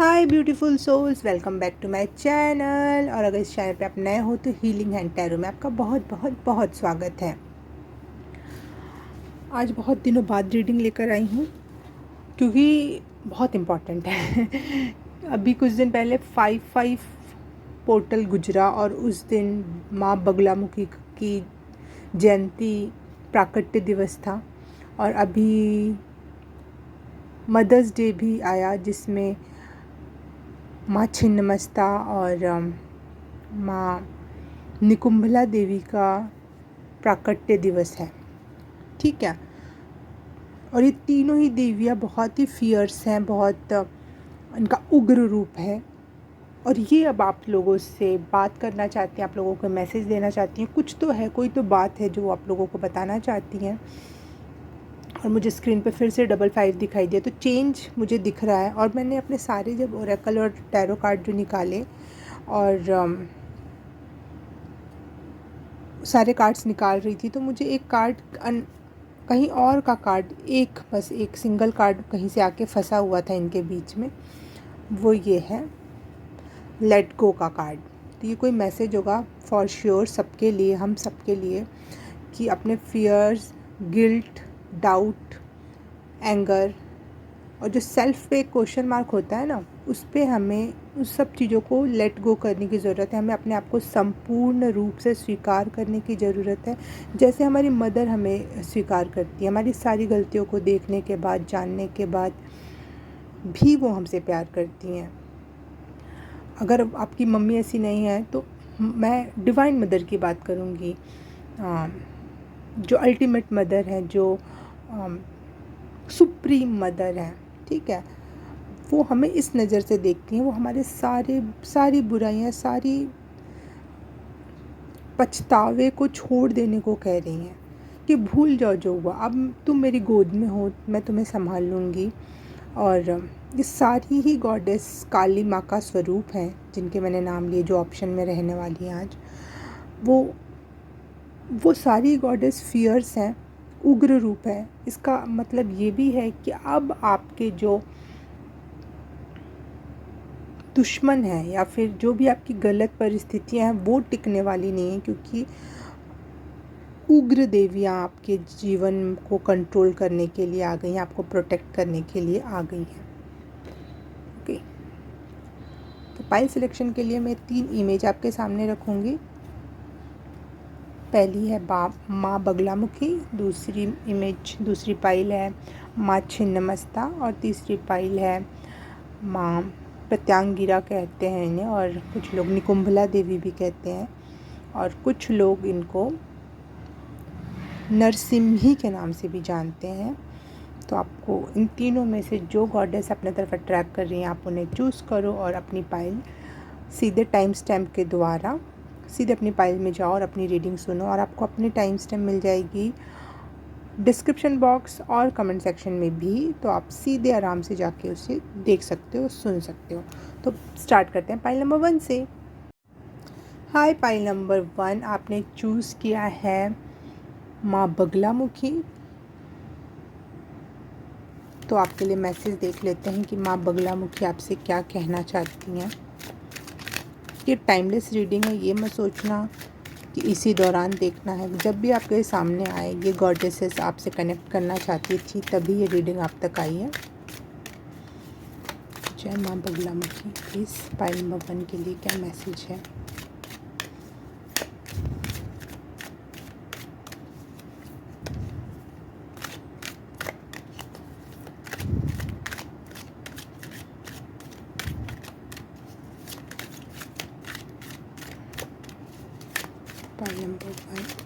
Hi beautiful souls, welcome back to my channel. और अगर इस चैनल पे आप नए हो तो हीलिंग एंड टैरो में आपका बहुत बहुत बहुत स्वागत है। आज बहुत दिनों बाद रीडिंग लेकर आई हूँ क्योंकि बहुत इम्पॉर्टेंट है। अभी कुछ दिन पहले 5/5 पोर्टल गुजरा और उस दिन माँ बगलामुखी की जयंती प्राकट्य दिवस था। और अभी मदर्स डे भी आया जिसमें माँ छिन्नमस्ता और माँ निकुंभला देवी का प्राकट्य दिवस है। ठीक है। और ये तीनों ही देवियाँ बहुत ही फियर्स हैं, बहुत इनका उग्र रूप है। और ये अब आप लोगों से बात करना चाहती हैं, आप लोगों को मैसेज देना चाहती हैं। कुछ तो है, कोई तो बात है जो आप लोगों को बताना चाहती हैं। और मुझे स्क्रीन पे फिर से 5/5 दिखाई दिया, तो चेंज मुझे दिख रहा है। और मैंने अपने सारे जब ओरेकल और टैरो कार्ड जो निकाले और सारे कार्ड्स निकाल रही थी, तो मुझे एक कार्ड कहीं और का कार्ड, बस एक सिंगल कार्ड कहीं से आके फंसा हुआ था इनके बीच में। वो ये है लेट गो का कार्ड। तो ये कोई मैसेज होगा फॉर श्योर सबके लिए, हम सबके लिए, कि अपने फियर्स, गिल्ट, डाउट, एंगर और जो सेल्फ पे क्वेश्चन मार्क होता है ना, उस पे हमें उस सब चीज़ों को लेट गो करने की ज़रूरत है। हमें अपने आप को संपूर्ण रूप से स्वीकार करने की ज़रूरत है, जैसे हमारी मदर हमें स्वीकार करती है। हमारी सारी गलतियों को देखने के बाद, जानने के बाद भी वो हमसे प्यार करती हैं। अगर आपकी मम्मी ऐसी नहीं है तो मैं डिवाइन मदर की बात करूँगी, जो अल्टीमेट मदर है, जो सुप्रीम मदर है। ठीक है। वो हमें इस नज़र से देखती हैं, वो हमारे सारी बुराइयाँ, सारी पछतावे को छोड़ देने को कह रही हैं कि भूल जाओ जो हुआ, अब तुम मेरी गोद में हो, मैं तुम्हें संभाल लूँगी। और ये सारी ही गॉडेस काली माँ का स्वरूप हैं, जिनके मैंने नाम लिए, जो ऑप्शन में रहने वाली हैं आज। वो सारी गॉडेस फियर्स हैं, उग्र रूप है। इसका मतलब ये भी है कि अब आपके जो दुश्मन है या फिर जो भी आपकी गलत परिस्थितियां हैं, वो टिकने वाली नहीं है, क्योंकि उग्र देवियाँ आपके जीवन को कंट्रोल करने के लिए आ गई हैं, आपको प्रोटेक्ट करने के लिए आ गई हैं। ओके। तो पाइल सिलेक्शन के लिए मैं 3 इमेज आपके सामने रखूँगी। पहली है माँ बगलामुखी, दूसरी पाइल है माँ छिन्नमस्ता, और तीसरी पाइल है माँ प्रत्यांगिरा कहते हैं इन्हें, और कुछ लोग निकुंभला देवी भी कहते हैं, और कुछ लोग इनको नरसिम्ही के नाम से भी जानते हैं। तो आपको इन तीनों में से जो गॉडेस अपने तरफ अट्रैक्ट कर रही हैं, आप उन्हें चूज़ करो और अपनी पाइल सीधे टाइम स्टैम्प के द्वारा सीधे अपनी पाइल में जाओ और अपनी रीडिंग सुनो। और आपको अपनी टाइम स्टैम्प मिल जाएगी डिस्क्रिप्शन बॉक्स और कमेंट सेक्शन में भी, तो आप सीधे आराम से जाके उसे देख सकते हो, सुन सकते हो। तो स्टार्ट करते हैं पाइल नंबर 1 से। हाय पाइल नंबर 1, आपने चूज़ किया है माँ बगलामुखी। तो आपके लिए मैसेज देख लेते हैं कि माँ बगलामुखी आपसे क्या कहना चाहती हैं। ये टाइमलेस रीडिंग है, ये मत सोचना कि इसी दौरान देखना है। जब भी आपके सामने आए, ये गॉडेसेस आपसे कनेक्ट करना चाहती थी, तभी ये रीडिंग आप तक आई है। जय माँ बगलामुखी। प्लीज़ पाइल नंबर 1 के लिए क्या मैसेज है। पाइल नंबर 1,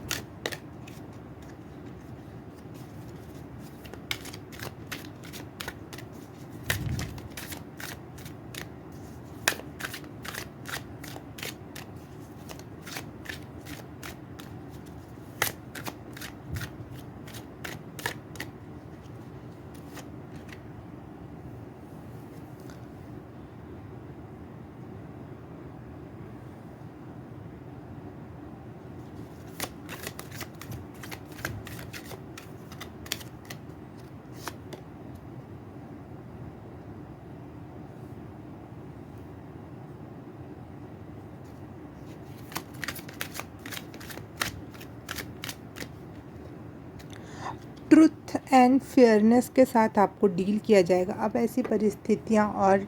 एंड फेयरनेस के साथ आपको डील किया जाएगा। अब ऐसी परिस्थितियाँ और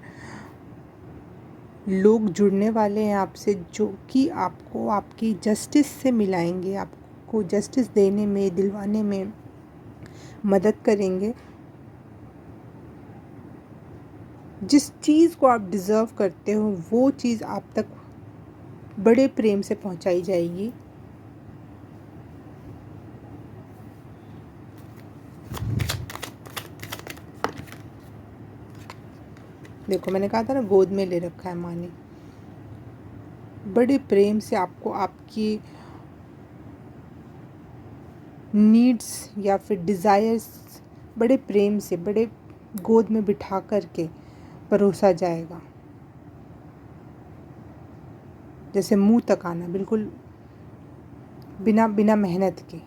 लोग जुड़ने वाले हैं आपसे जो कि आपको आपकी जस्टिस से मिलाएंगे, आपको जस्टिस देने में, दिलवाने में मदद करेंगे। जिस चीज़ को आप डिज़र्व करते हो वो चीज़ आप तक बड़े प्रेम से पहुंचाई जाएगी। देखो, मैंने कहा था ना, गोद में ले रखा है माँ ने। बड़े प्रेम से आपको आपकी नीड्स या फिर डिज़ायर्स बड़े प्रेम से, बड़े गोद में बिठा कर के परोसा जाएगा। जैसे मुंह तक आना, बिल्कुल बिना बिना मेहनत के,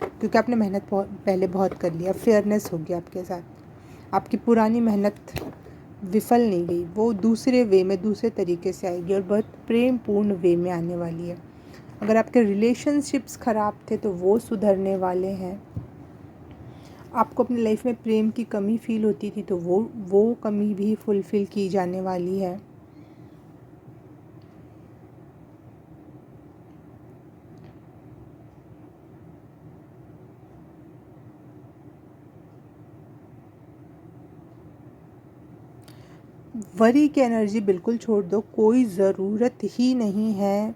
क्योंकि आपने मेहनत पहले बहुत कर लिया। फेयरनेस होगी आपके साथ। आपकी पुरानी मेहनत विफल नहीं गई, वो दूसरे वे में, दूसरे तरीके से आएगी और बहुत प्रेम पूर्ण वे में आने वाली है। अगर आपके रिलेशनशिप्स ख़राब थे तो वो सुधरने वाले हैं। आपको अपनी लाइफ में प्रेम की कमी फ़ील होती थी तो वो कमी भी फुलफ़िल की जाने वाली है। वरी की एनर्जी बिल्कुल छोड़ दो। कोई ज़रूरत ही नहीं है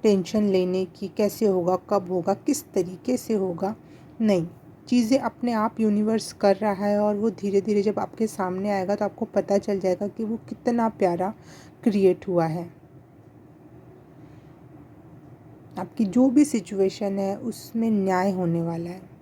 टेंशन लेने की, कैसे होगा, कब होगा, किस तरीके से होगा। नहीं, चीज़ें अपने आप यूनिवर्स कर रहा है और वो धीरे धीरे जब आपके सामने आएगा तो आपको पता चल जाएगा कि वो कितना प्यारा क्रिएट हुआ है। आपकी जो भी सिचुएशन है उसमें न्याय होने वाला है।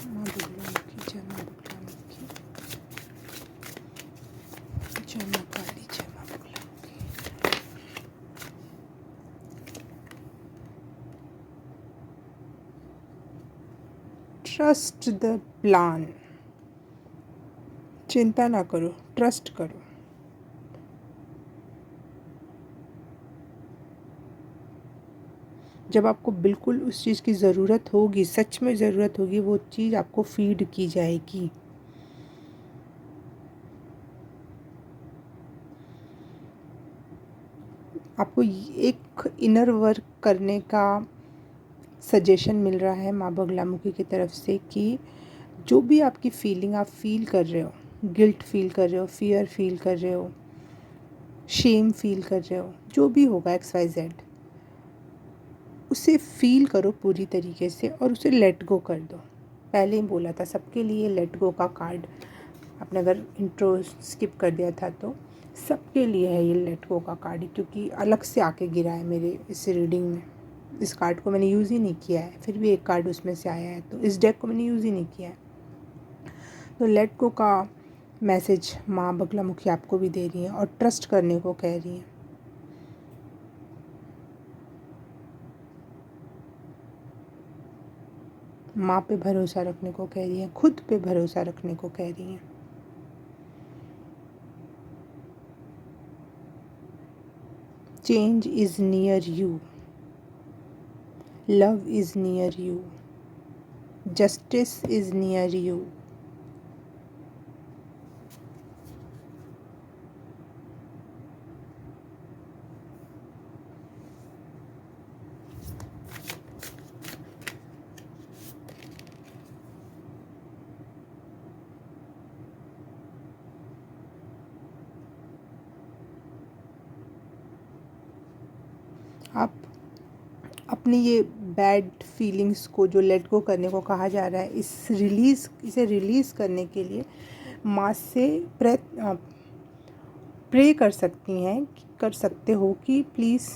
माँ बगलामुखी, जय माँ बगलामुखी, जय माँ काली, जय माँ बगलामुखी। Trust the plan. चिंता ना करो, ट्रस्ट करो। जब आपको बिल्कुल उस चीज़ की ज़रूरत होगी, सच में ज़रूरत होगी, वो चीज़ आपको फीड की जाएगी। आपको एक इनर वर्क करने का सजेशन मिल रहा है माँ बगलामुखी की तरफ से कि जो भी आपकी फीलिंग आप फील कर रहे हो, गिल्ट फील कर रहे हो, फियर फील कर रहे हो, शेम फील कर रहे हो, जो भी होगा XYZ, उसे फील करो पूरी तरीके से और उसे लेट गो कर दो। पहले ही बोला था सबके लिए लेट गो का कार्ड, आपने अगर इंट्रो स्किप कर दिया था तो सबके लिए है ये लेट गो का कार्ड, क्योंकि अलग से आके गिरा है मेरे इस रीडिंग में। इस कार्ड को मैंने यूज़ ही नहीं किया है, फिर भी एक कार्ड उसमें से आया है, तो इस डेक को मैंने यूज़ ही नहीं किया है। तो लेट गो का मैसेज माँ बगलामुखी आपको भी दे रही हैं और ट्रस्ट करने को कह रही हैं। माँ पे भरोसा रखने को कह रही हैं, खुद पे भरोसा रखने को कह रही हैं। Change is near you, love is near you, justice is near you. आप अपनी ये बैड फीलिंग्स को जो लेट गो करने को कहा जा रहा है, इसे रिलीज़ करने के लिए माँ से प्रे कर सकती हैं, कर सकते हो कि प्लीज़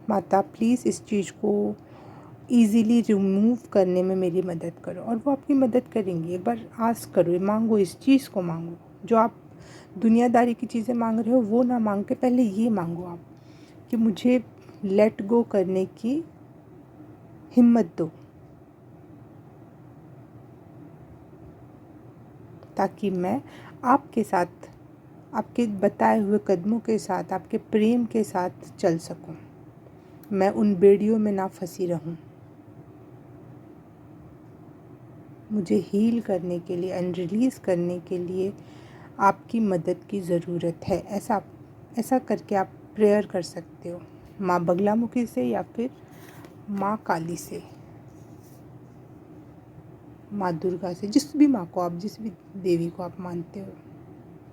माता, प्लीज़ इस चीज़ को ईज़िली रिमूव करने में मेरी मदद करो। और वो आपकी मदद करेंगी। एक बार आस्क करो, मांगो, इस चीज़ को मांगो। जो आप दुनियादारी की चीज़ें मांग रहे हो वो ना मांग के पहले ये मांगो आप कि मुझे लेट गो करने की हिम्मत दो, ताकि मैं आपके साथ आपके बताए हुए कदमों के साथ, आपके प्रेम के साथ चल सकूं, मैं उन बेड़ियों में ना फंसी रहूं। मुझे हील करने के लिए एंड रिलीज़ करने के लिए आपकी मदद की ज़रूरत है। ऐसा करके आप प्रेयर कर सकते हो, माँ बगलामुखी से या फिर माँ काली से, माँ दुर्गा से, जिस भी माँ को आप, जिस भी देवी को आप मानते हो,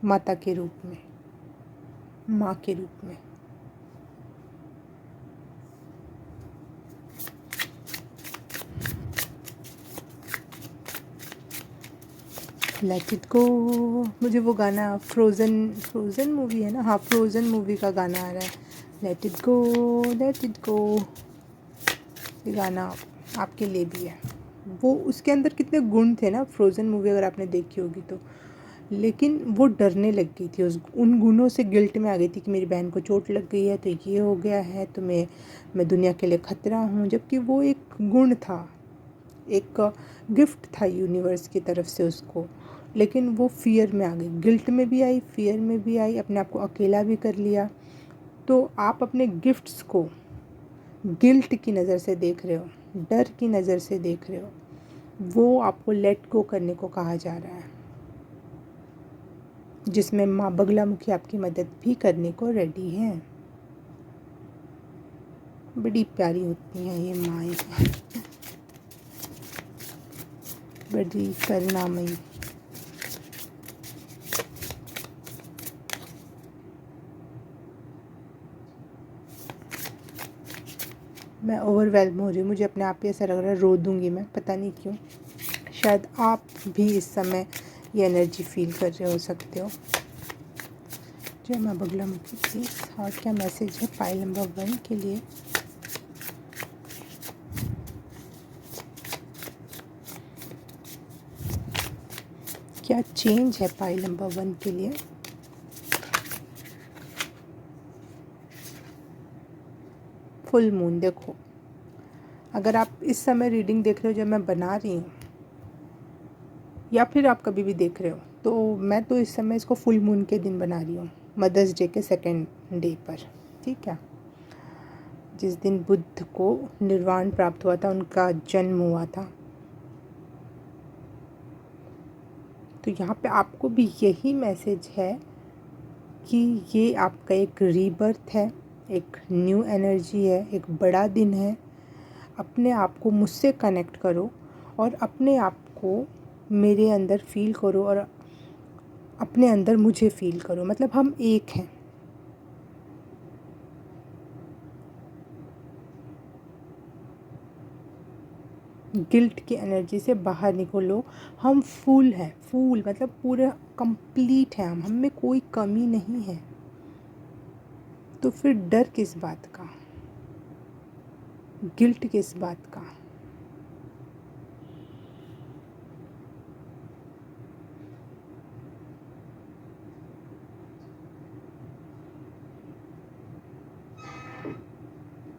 माता के रूप में, माँ के रूप में। Let it go. मुझे वो गाना फ्रोज़न मूवी है ना, हाँ फ्रोज़न मूवी का गाना आ रहा है, let it go, let it go. ये गाना आपके लिए भी है। वो उसके अंदर कितने गुण थे ना, फ्रोज़न मूवी अगर आपने देखी होगी तो। लेकिन वो डरने लग गई थी, उन गुणों से गिल्ट में आ गई थी कि मेरी बहन को चोट लग गई है तो ये हो गया है, तो मैं दुनिया के लिए ख़तरा हूँ। जबकि वो एक गुण था, एक गिफ्ट था यूनिवर्स की तरफ से उसको। लेकिन वो फ़ियर में आ गई, गिल्ट में भी आई, फ़ियर में भी आई, अपने आप को अकेला भी कर लिया। तो आप अपने गिफ्ट्स को गिल्ट की नज़र से देख रहे हो, डर की नज़र से देख रहे हो, वो आपको लेट गो करने को कहा जा रहा है, जिसमें माँ बगलामुखी आपकी मदद भी करने को रेडी हैं। बड़ी प्यारी होती हैं ये माएँ, बड़ी करुणामयी। मैं ओवरवेल्म हो रही हूँ, मुझे अपने आप ही ऐसा लग रहा है रो दूँगी मैं, पता नहीं क्यों। शायद आप भी इस समय ये एनर्जी फील कर रहे हो सकते हो। जय माँ बगलामुखी प्लीज़, और क्या मैसेज है पाइल नंबर 1 के लिए? क्या चेंज है पाइल नंबर 1 के लिए? Full moon. देखो, अगर आप इस समय रीडिंग देख रहे हो जब मैं बना रही हूँ, या फिर आप कभी भी देख रहे हो, तो मैं तो इस समय इसको फुल मून के दिन बना रही हूँ, मदर्स डे के सेकेंड डे पर, ठीक है, जिस दिन बुद्ध को निर्वाण प्राप्त हुआ था, उनका जन्म हुआ था। तो यहाँ पे आपको भी यही मैसेज है कि ये आपका एक रीबर्थ है, एक न्यू एनर्जी है, एक बड़ा दिन है। अपने आप को मुझसे कनेक्ट करो और अपने आप को मेरे अंदर फील करो और अपने अंदर मुझे फील करो, मतलब हम एक हैं। गिल्ट की एनर्जी से बाहर निकलो। हम फूल हैं, फूल मतलब पूरे कंप्लीट हैं हम में कोई कमी नहीं है। तो फिर डर किस बात का, गिल्ट किस बात का?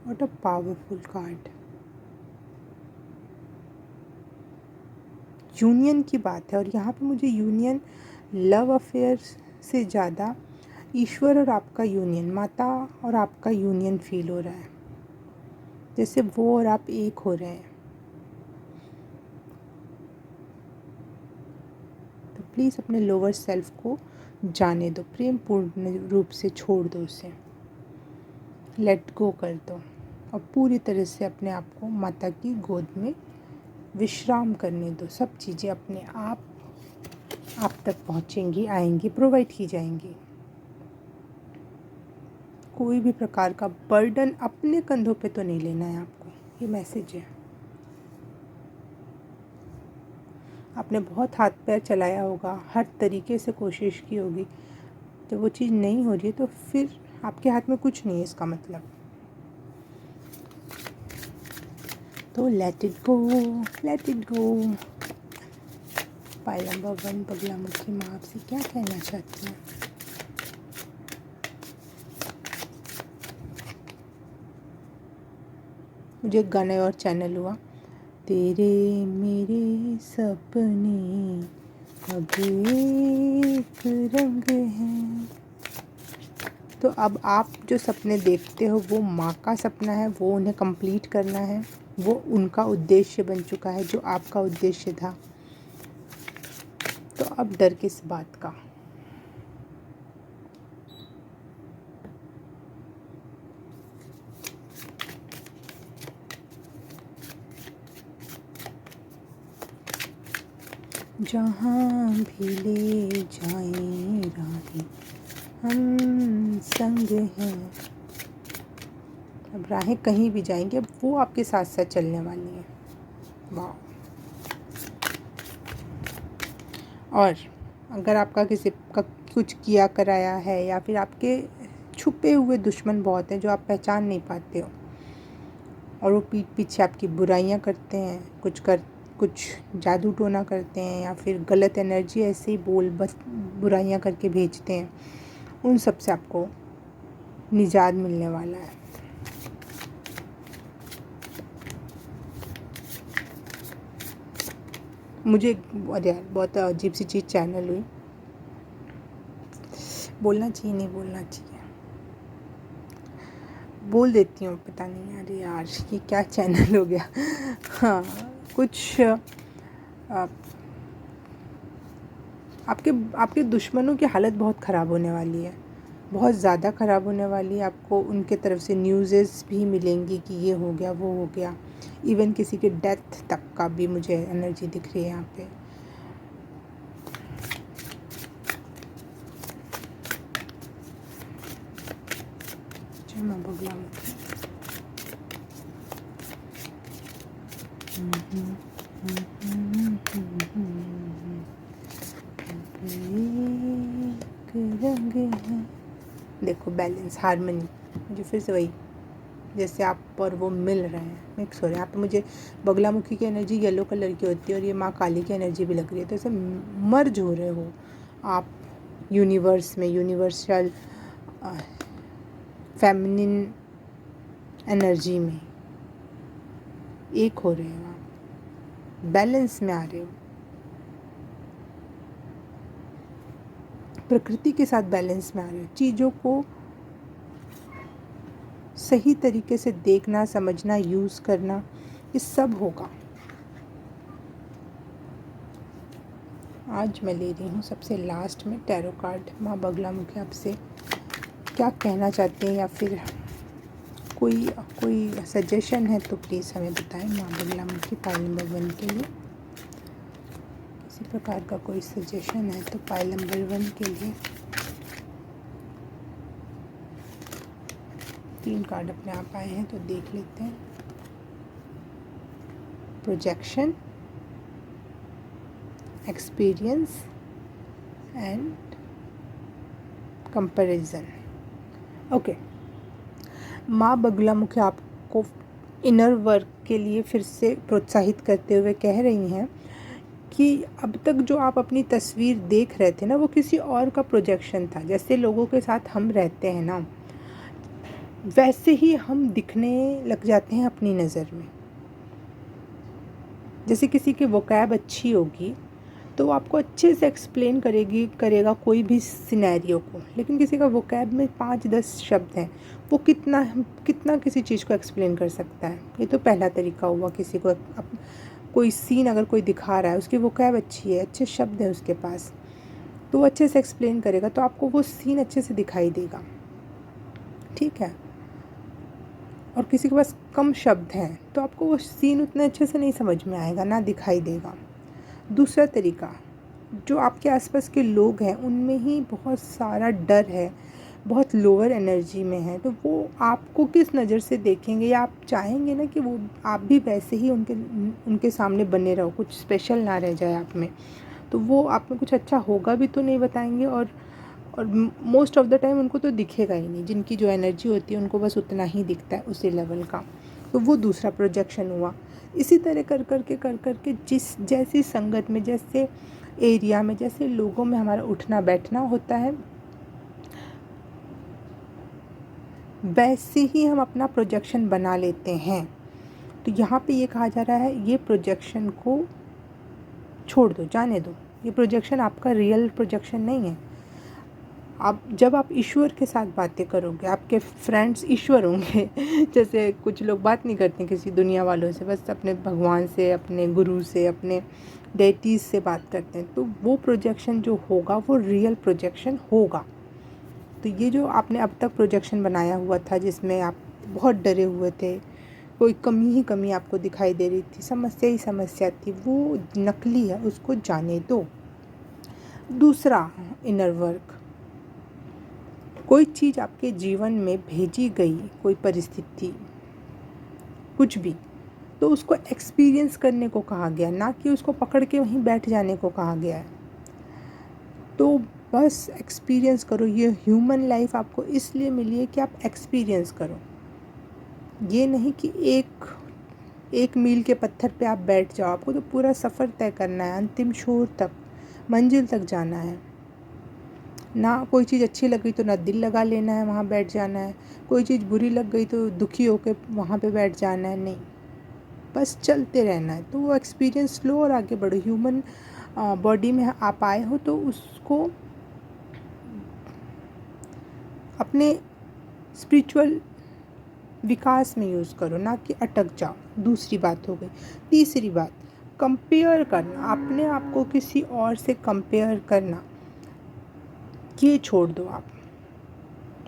What a powerful card. Union की बात है, और यहाँ पे मुझे यूनियन लव अफेयर से ज़्यादा ईश्वर और आपका यूनियन, माता और आपका यूनियन फील हो रहा है, जैसे वो और आप एक हो रहे हैं। तो प्लीज़ अपने लोअर सेल्फ को जाने दो, प्रेम पूर्ण रूप से छोड़ दो उसे, लेट गो कर दो, और पूरी तरह से अपने आप को माता की गोद में विश्राम करने दो। सब चीज़ें अपने आप तक पहुँचेंगी, आएंगी, प्रोवाइड की जाएंगी। कोई भी प्रकार का बर्डन अपने कंधों पे तो नहीं लेना है आपको, ये मैसेज है। आपने बहुत हाथ पैर चलाया होगा, हर तरीके से कोशिश की होगी, जब वो चीज़ नहीं हो रही है तो फिर आपके हाथ में कुछ नहीं है, इसका मतलब। तो let it go, let it go. Pile number 1 Baglamukhi माँ आपसे क्या कहना चाहती हैं? मुझे एक गाना और चैनल हुआ, तेरे मेरे सपने अब एक रंग है। तो अब आप जो सपने देखते हो वो माँ का सपना है, वो उन्हें कंप्लीट करना है, वो उनका उद्देश्य बन चुका है जो आपका उद्देश्य था। तो अब डर किस बात का। जहाँ भी ले जाएं राहें हम संग हैं। अब राहें कहीं भी जाएंगी, अब वो आपके साथ साथ चलने वाली हैं। वाह। और अगर आपका किसी का कुछ किया कराया है या फिर आपके छुपे हुए दुश्मन बहुत हैं जो आप पहचान नहीं पाते हो, और वो पीठ पीछे आपकी बुराइयां करते हैं, कुछ जादू टोना करते हैं या फिर गलत एनर्जी ऐसे ही बस बुराइयां करके भेजते हैं, उन सब से आपको निजात मिलने वाला है। मुझे अरे यार बहुत अजीब सी चीज़ चैनल हुई, बोलना चाहिए नहीं बोलना चाहिए, बोल देती हूँ, पता नहीं। अरे यार ये क्या चैनल हो गया। हाँ, कुछ आपके आपके दुश्मनों की हालत बहुत ख़राब होने वाली है, बहुत ज़्यादा ख़राब होने वाली है। आपको उनके तरफ से न्यूज़ेस भी मिलेंगी कि ये हो गया वो हो गया, इवन किसी के डेथ तक का भी मुझे एनर्जी दिख रही है यहाँ पे। मैं बगला रंग है। देखो बैलेंस, हारमोनी, मुझे फिर से वही जैसे आप और वो मिल रहे हैं, मिक्स हो रहे हैं। यहाँ पे मुझे बगलामुखी की एनर्जी येलो कलर की होती है और ये माँ काली की एनर्जी भी लग रही है। तो ऐसे मर्ज हो रहे हो आप यूनिवर्स में, यूनिवर्सल फेमिनिन एनर्जी में एक हो रहे हो, आप बैलेंस में आ रहे हो, प्रकृति के साथ बैलेंस में आ रहे हो। चीज़ों को सही तरीके से देखना, समझना, यूज़ करना, ये सब होगा। आज मैं ले रही हूँ सबसे लास्ट में टैरो कार्ड। माँ बगलामुखी आपसे क्या कहना चाहते हैं, या फिर कोई सजेशन है तो प्लीज़ हमें बताएं। माँ बगलामुखी पाइल नंबर 1 के लिए किसी प्रकार का कोई सजेशन है तो पाइल नंबर 1 के लिए 3 कार्ड अपने आप आए हैं तो देख लेते हैं। Projection, experience and comparison. Okay, माँ बगलामुखी आपको इनर वर्क के लिए फिर से प्रोत्साहित करते हुए कह रही हैं कि अब तक जो आप अपनी तस्वीर देख रहे थे ना, वो किसी और का प्रोजेक्शन था। जैसे लोगों के साथ हम रहते हैं ना, वैसे ही हम दिखने लग जाते हैं अपनी नज़र में। जैसे किसी की वोकैब अच्छी होगी तो वो आपको अच्छे से एक्सप्लेन करेगा कोई भी सिनेरियो को, लेकिन किसी का वोकैब में 5-10 शब्द हैं, वो कितना किसी चीज़ को एक्सप्लेन कर सकता है। ये तो पहला तरीका हुआ। किसी को कोई सीन अगर कोई दिखा रहा है, उसकी वोकैब अच्छी है, अच्छे शब्द हैं उसके पास, तो वो अच्छे से एक्सप्लेन करेगा, तो आपको वो सीन अच्छे से दिखाई देगा, ठीक है। और किसी के पास कम शब्द हैं तो आपको वो सीन उतने अच्छे से नहीं समझ में आएगा, ना दिखाई देगा। दूसरा तरीका, जो आपके आसपास के लोग हैं उनमें ही बहुत सारा डर है, बहुत लोअर एनर्जी में है, तो वो आपको किस नज़र से देखेंगे, या आप चाहेंगे ना कि वो आप भी वैसे ही उनके सामने बने रहो, कुछ स्पेशल ना रह जाए आप में, तो वो आप में कुछ अच्छा होगा भी तो नहीं बताएंगे, और मोस्ट ऑफ द टाइम उनको तो दिखेगा ही नहीं। जिनकी जो एनर्जी होती है उनको बस उतना ही दिखता है, उसी लेवल का। तो वो दूसरा प्रोजेक्शन हुआ। इसी तरह कर करके जैसी संगत में, जैसे एरिया में, जैसे लोगों में हमारा उठना बैठना होता है, वैसे ही हम अपना प्रोजेक्शन बना लेते हैं। तो यहाँ पे ये कहा जा रहा है, ये प्रोजेक्शन को छोड़ दो, जाने दो, ये प्रोजेक्शन आपका रियल प्रोजेक्शन नहीं है। आप जब आप ईश्वर के साथ बातें करोगे, आपके फ्रेंड्स ईश्वर होंगे जैसे कुछ लोग बात नहीं करते किसी दुनिया वालों से, बस अपने भगवान से, अपने गुरु से, अपने डेटीज़ से बात करते हैं, तो वो प्रोजेक्शन जो होगा वो रियल प्रोजेक्शन होगा। तो ये जो आपने अब तक प्रोजेक्शन बनाया हुआ था जिसमें आप बहुत डरे हुए थे, कोई कमी ही कमी आपको दिखाई दे रही थी, समस्या ही समस्या थी, वो नकली है, उसको जाने दो। दूसरा, इनर वर्क। कोई चीज़ आपके जीवन में भेजी गई, कोई परिस्थिति, कुछ भी, तो उसको एक्सपीरियंस करने को कहा गया, ना कि उसको पकड़ के वहीं बैठ जाने को कहा गया है। तो बस एक्सपीरियंस करो। ये ह्यूमन लाइफ आपको इसलिए मिली है कि आप एक्सपीरियंस करो। ये नहीं कि एक मील के पत्थर पे आप बैठ जाओ, आपको तो पूरा सफ़र तय करना है, अंतिम छोर तक, मंजिल तक जाना है। ना कोई चीज़ अच्छी लग गई तो ना दिल लगा लेना है, वहाँ बैठ जाना है। कोई चीज़ बुरी लग गई तो दुखी होकर वहाँ पे बैठ जाना है, नहीं, बस चलते रहना है। तो वो एक्सपीरियंस लो और आगे बढ़ो। ह्यूमन बॉडी में आप आए हो तो उसको अपने स्पिरिचुअल विकास में यूज़ करो, ना कि अटक जाओ। दूसरी बात हो गई। तीसरी बात, कंपेयर करना, अपने आप को किसी और से कंपेयर करना, ये छोड़ दो।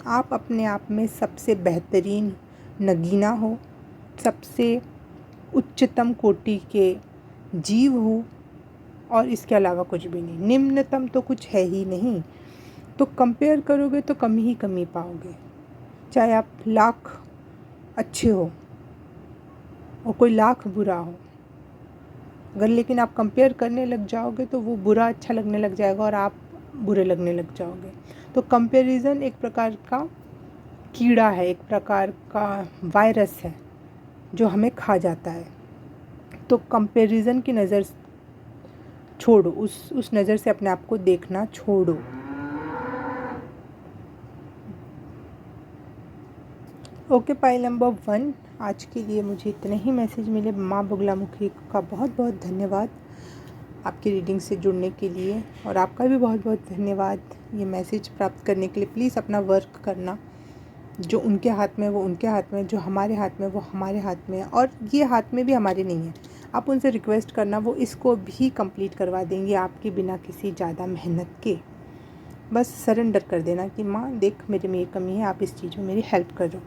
आप अपने आप में सबसे बेहतरीन नगीना हो, सबसे उच्चतम कोटि के जीव हो, और इसके अलावा कुछ भी नहीं। निम्नतम तो कुछ है ही नहीं। तो कंपेयर करोगे तो कमी ही कमी पाओगे, चाहे आप लाख अच्छे हो और कोई लाख बुरा हो। अगर लेकिन आप कंपेयर करने लग जाओगे तो वो बुरा अच्छा लगने लग जाएगा और आप बुरे लगने लग जाओगे। तो कंपैरिजन एक प्रकार का कीड़ा है, एक प्रकार का वायरस है जो हमें खा जाता है। तो कंपैरिजन की नज़र छोड़ो, उस नज़र से अपने आप को देखना छोड़ो। ओके, पाइल नंबर 1, आज के लिए मुझे इतने ही मैसेज मिले। माँ बगलामुखी का बहुत बहुत धन्यवाद आपकी रीडिंग से जुड़ने के लिए, और आपका भी बहुत बहुत धन्यवाद ये मैसेज प्राप्त करने के लिए। प्लीज़ अपना वर्क करना। जो उनके हाथ में वो उनके हाथ में, जो हमारे हाथ में वो हमारे हाथ में है, और ये हाथ में भी हमारे नहीं है। आप उनसे रिक्वेस्ट करना, वो इसको भी कंप्लीट करवा देंगे आपकी बिना किसी ज़्यादा मेहनत के। बस सरेंडर कर देना कि माँ देख, मेरे में ये कमी है, आप इस चीज़ में मेरी हेल्प करो,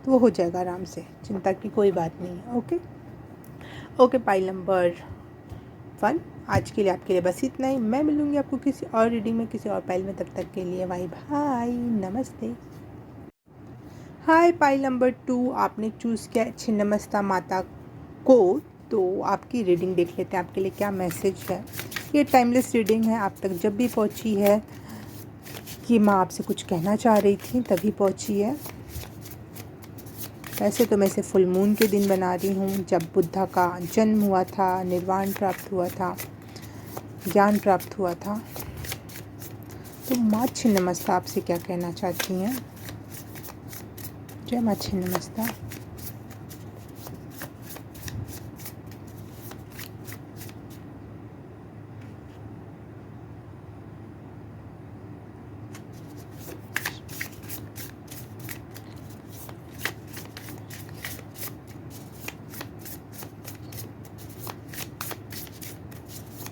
तो वो हो जाएगा आराम से। चिंता की कोई बात नहीं है। ओके ओके, पाइल नंबर 1, आज के लिए आपके लिए बस इतना ही। मैं मिलूँगी आपको किसी और रीडिंग में, किसी और पाइल में। तब तक के लिए बाय बाय, नमस्ते। हाय, पाइल नंबर 2, आपने चूज़ किया छिन्नमस्ता माता को। तो आपकी रीडिंग देख लेते हैं, आपके लिए क्या मैसेज है। ये टाइमलेस रीडिंग है, आप तक जब भी पहुंची है कि माँ आपसे कुछ कहना चाह रही थी तभी पहुंची है। वैसे तो मैं इसे फुल मून के दिन बना रही हूँ, जब बुद्धा का जन्म हुआ था, निर्वाण प्राप्त हुआ था, ज्ञान प्राप्त हुआ था। तो माँ छिन्नमस्ता आपसे क्या कहना चाहती हैं। जय माँ छिन्नमस्ता।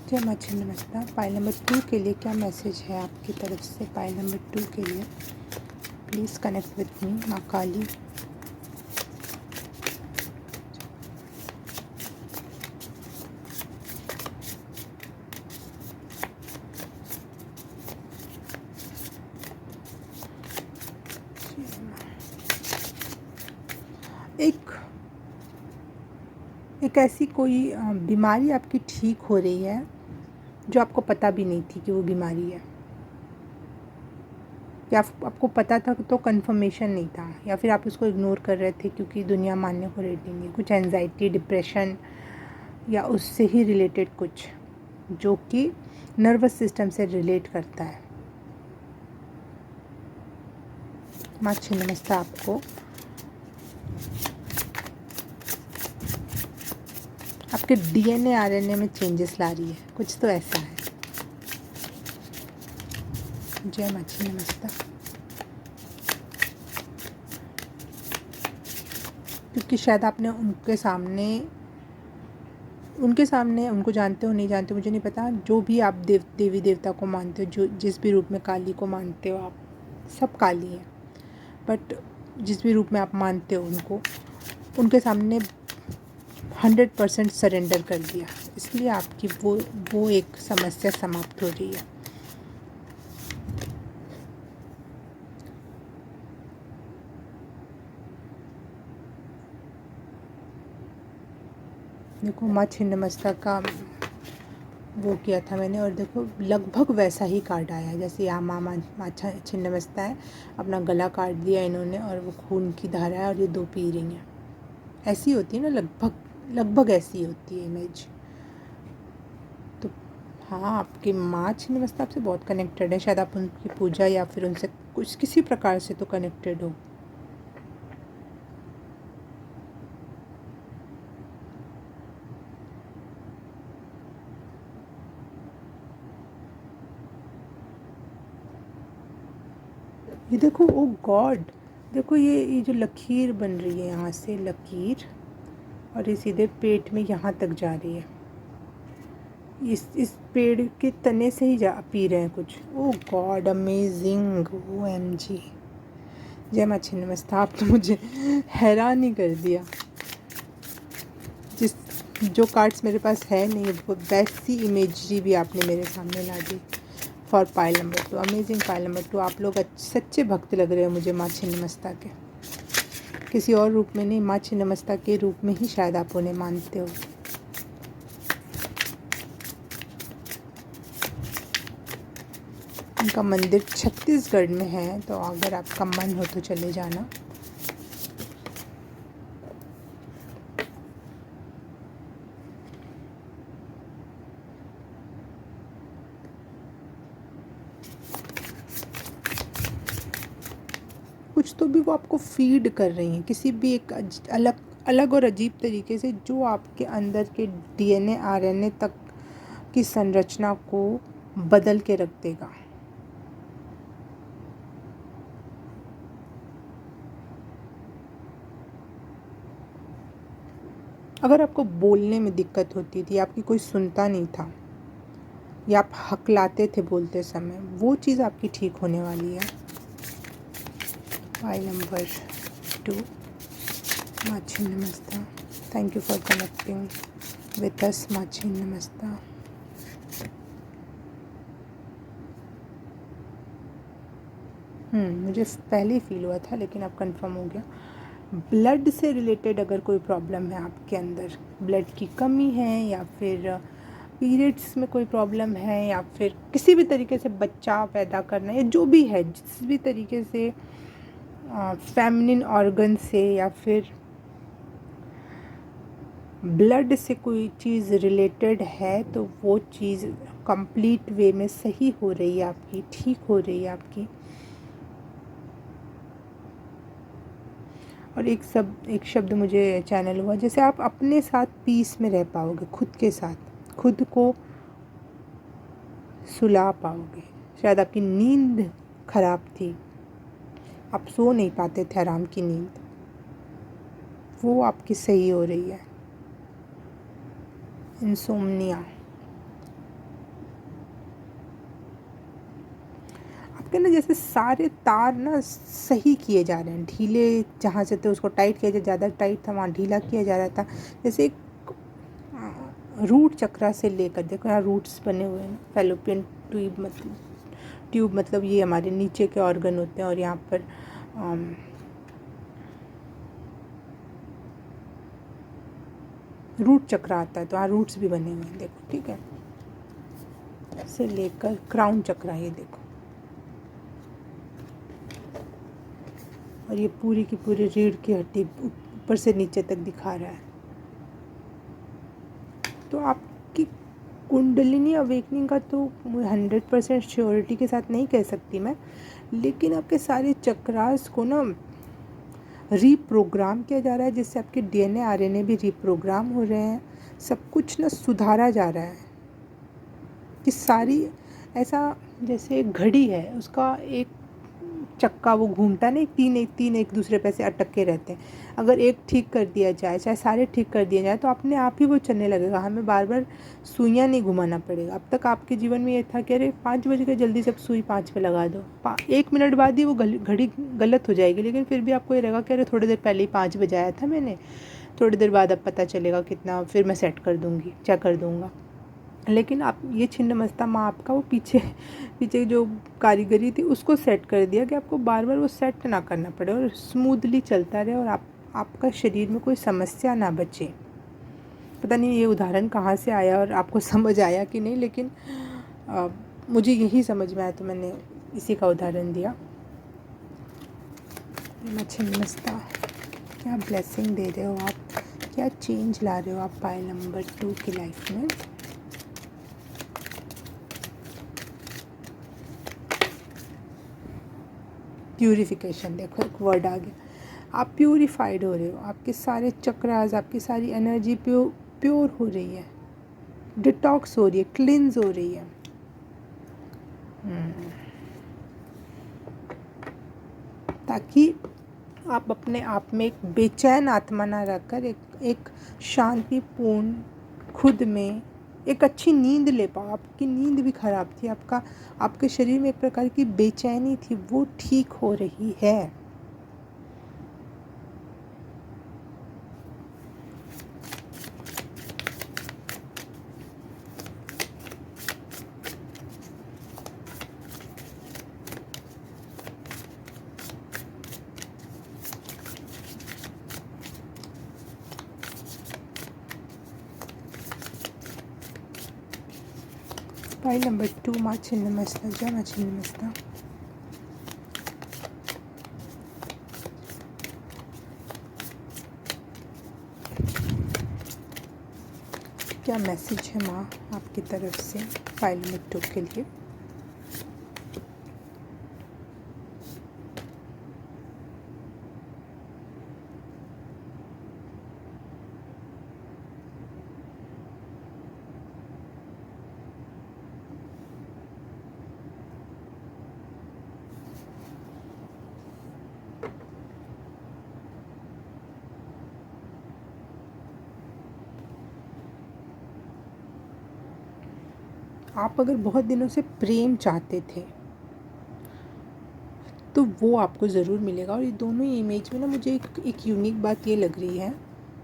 जय माँ छिन्नमस्ता। पाइल नंबर 2 के लिए क्या मैसेज है आपकी तरफ से। पाइल नंबर 2 के लिए प्लीज़ कनेक्ट विथ मी माँ काली। एक ऐसी कोई बीमारी आपकी ठीक हो रही है जो आपको पता भी नहीं थी कि वो बीमारी है, या आपको पता था तो कंफर्मेशन नहीं था, या फिर आप उसको इग्नोर कर रहे थे क्योंकि दुनिया मानने को रेडी नहीं है। कुछ एंजाइटी, डिप्रेशन या उससे ही रिलेटेड कुछ जो कि नर्वस सिस्टम से रिलेट करता है। माँ छिन्नमस्ता आपको आपके DNA RNA में चेंजेस ला रही है, कुछ तो ऐसा है। जय माँ छिन्नमस्ता। क्योंकि शायद आपने उनके सामने उनको जानते हो नहीं जानते मुझे नहीं पता, जो भी आप देवी देवता को मानते हो, जो जिस भी रूप में काली को मानते हो आप, सब काली हैं, बट जिस भी रूप में आप मानते हो उनको, उनके सामने 100% सरेंडर कर दिया, इसलिए आपकी वो एक समस्या समाप्त हो रही है। देखो माँ छिन्नमस्ता का वो किया था मैंने, और देखो लगभग वैसा ही कार्ड आया जैसे यहाँ माँ छिन्नमस्ता है, अपना गला काट दिया इन्होंने और वो खून की धारा है और ये 2 पी रही हैं। ऐसी होती है ना, लगभग ऐसी होती है इमेज। तो हाँ, आपकी माँ छिन्नमस्ता आपसे बहुत कनेक्टेड है, शायद आप उनकी पूजा या फिर उनसे कुछ किसी प्रकार से तो कनेक्टेड हो। ये देखो, ओ गॉड, देखो ये जो लकीर बन रही है, यहाँ से लकीर, और ये सीधे पेट में यहाँ तक जा रही है। इस पेड़ के तने से ही जा पी रहे हैं कुछ। ओ गॉड, अमेजिंग, OMG। जय माँ छिन्नमस्ता, आप तो मुझे हैरान ही कर दिया। जो कार्ड्स मेरे पास है नहीं, वो वैसी इमेजरी भी आपने मेरे सामने ला दी। For pile number 2, amazing pile number 2। आप लोग सच्चे भक्त लग रहे हो मुझे माँ छिन्नमस्ता के, किसी और रूप में नहीं, माँ छिन्नमस्ता के रूप में ही शायद आप उन्हें मानते हो। उनका मंदिर छत्तीसगढ़ में है, तो अगर आपका मन हो तो चले जाना। कुछ तो भी वो आपको फीड कर रही हैं, किसी भी एक अलग और अजीब तरीके से, जो आपके अंदर के DNA RNA तक की संरचना को बदल के रख देगा। अगर आपको बोलने में दिक्कत होती थी, आपकी कोई सुनता नहीं था, या आप हकलाते थे बोलते समय, वो चीज़ आपकी ठीक होने वाली है। फाइल नंबर 2, माँ Chhinnamasta, thank you for connecting with us माँ छिन्नमस्ता। मुझे पहले ही फील हुआ था, लेकिन अब कंफर्म हो गया। ब्लड से रिलेटेड अगर कोई प्रॉब्लम है आपके अंदर, ब्लड की कमी है, या फिर पीरियड्स में कोई प्रॉब्लम है, या फिर किसी भी तरीके से बच्चा पैदा करना, या जो भी है, जिस भी तरीके से फेमिनिन ऑर्गन से या फिर ब्लड से कोई चीज़ रिलेटेड है, तो वो चीज़ कंप्लीट वे में सही हो रही है आपकी, ठीक हो रही है आपकी। और एक शब्द मुझे चैनल हुआ, जैसे आप अपने साथ पीस में रह पाओगे, खुद के साथ, खुद को सुला पाओगे। शायद आपकी नींद खराब थी, आप सो नहीं पाते थे आराम की नींद, वो आपकी सही हो रही है। इंसोम्निया, आपके ना जैसे सारे तार ना सही किए जा रहे हैं, ढीले जहाँ से थे उसको टाइट किया जाए, ज़्यादा टाइट था वहाँ ढीला किया जा रहा था। जैसे एक रूट चक्रा से लेकर, देखो यहाँ रूट्स बने हुए हैं, फैलोपियन ट्यूब मतलब ये हमारे नीचे के ऑर्गन होते हैं, और यहाँ पर रूट चक्र आता है, तो यहाँ रूट्स भी बने हुए हैं, देखो, ठीक है, से लेकर क्राउन चक्र, ये देखो, और ये पूरी की पूरी रीढ़ की हड्डी ऊपर से नीचे तक दिखा रहा है। तो आपकी कुंडलिनी अवेकनिंग का तो 100% श्योरिटी के साथ नहीं कह सकती मैं, लेकिन आपके सारे चक्रास को ना रीप्रोग्राम किया जा रहा है, जिससे आपके DNA RNA भी रीप्रोग्राम हो रहे हैं, सब कुछ ना सुधारा जा रहा है कि सारी, ऐसा जैसे एक घड़ी है, उसका एक चक्का वो घूमता है ना, तीन एक दूसरे पे से अटक के रहते हैं। अगर एक ठीक कर दिया जाए, चाहे सारे ठीक कर दिए जाए, तो अपने आप ही वो चलने लगेगा, हमें बार बार सुइयाँ नहीं घुमाना पड़ेगा। अब तक आपके जीवन में ये था कि अरे 5 बज गए, जल्दी से सुई 5 पे लगा दो, 1 मिनट बाद ही वो घड़ी गलत हो जाएगी, लेकिन फिर भी आपको ये रहेगा कि अरे थोड़ी देर पहले ही 5 बजाया था मैंने, थोड़ी देर बाद अब पता चलेगा कितना, फिर मैं सेट कर दूँगी, चेक कर दूँगा। लेकिन आप ये छिन्नमस्ता माँ आपका वो पीछे पीछे जो कारीगरी थी उसको सेट कर दिया कि आपको बार बार वो सेट ना करना पड़े और स्मूथली चलता रहे, और आपका शरीर में कोई समस्या ना बचे। पता नहीं ये उदाहरण कहाँ से आया और आपको समझ आया कि नहीं, लेकिन मुझे यही समझ में आया तो मैंने इसी का उदाहरण दिया। माँ छिन्नमस्ता, क्या ब्लेसिंग दे रहे हो आप, क्या चेंज ला रहे हो आप पायल नंबर 2 की लाइफ में। प्यूरिफिकेशन, देखो एक वर्ड आ गया, आप प्यूरिफाइड हो रहे हो, आपके सारे चक्रास, आपकी सारी एनर्जी प्योर हो रही है, डिटॉक्स हो रही है, क्लिंज हो रही है। ताकि आप अपने आप में एक बेचैन आत्मा ना रखकर एक शांतिपूर्ण खुद में एक अच्छी नींद ले पाओ। आपकी नींद भी ख़राब थी, आपके शरीर में एक प्रकार की बेचैनी थी, वो ठीक हो रही है। फाइल नंबर 2 माँ छिन्नमस्ता, जय माँ छिन्नमस्ता। क्या मैसेज है माँ आपकी तरफ से फाइल नंबर 2 के लिए। आप अगर बहुत दिनों से प्रेम चाहते थे तो वो आपको ज़रूर मिलेगा। और ये दोनों ही इमेज में ना मुझे एक यूनिक बात ये लग रही है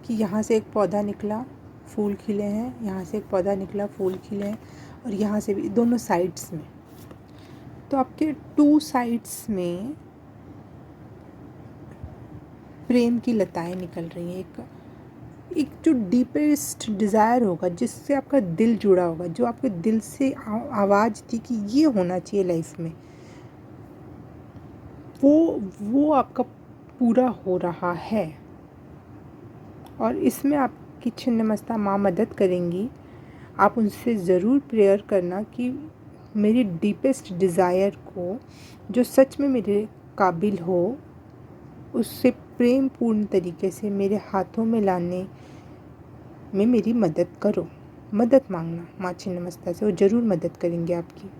कि यहाँ से एक पौधा निकला, फूल खिले हैं, यहाँ से एक पौधा निकला, फूल खिले हैं, और यहाँ से भी, दोनों साइड्स में। तो आपके 2 साइड्स में प्रेम की लताएं निकल रही हैं। एक जो डीपेस्ट डिज़ायर होगा, जिससे आपका दिल जुड़ा होगा, जो आपके दिल से आवाज़ थी कि ये होना चाहिए लाइफ में, वो आपका पूरा हो रहा है। और इसमें आपकी छिन्नमस्ता माँ मदद करेंगी। आप उनसे ज़रूर प्रेयर करना कि मेरी डीपेस्ट डिज़ायर को, जो सच में मेरे काबिल हो, उससे प्रेम पूर्ण तरीके से मेरे हाथों में लाने में मेरी मदद करो। मदद मांगना माँ छिन्नमस्ता से, वो ज़रूर मदद करेंगे आपकी।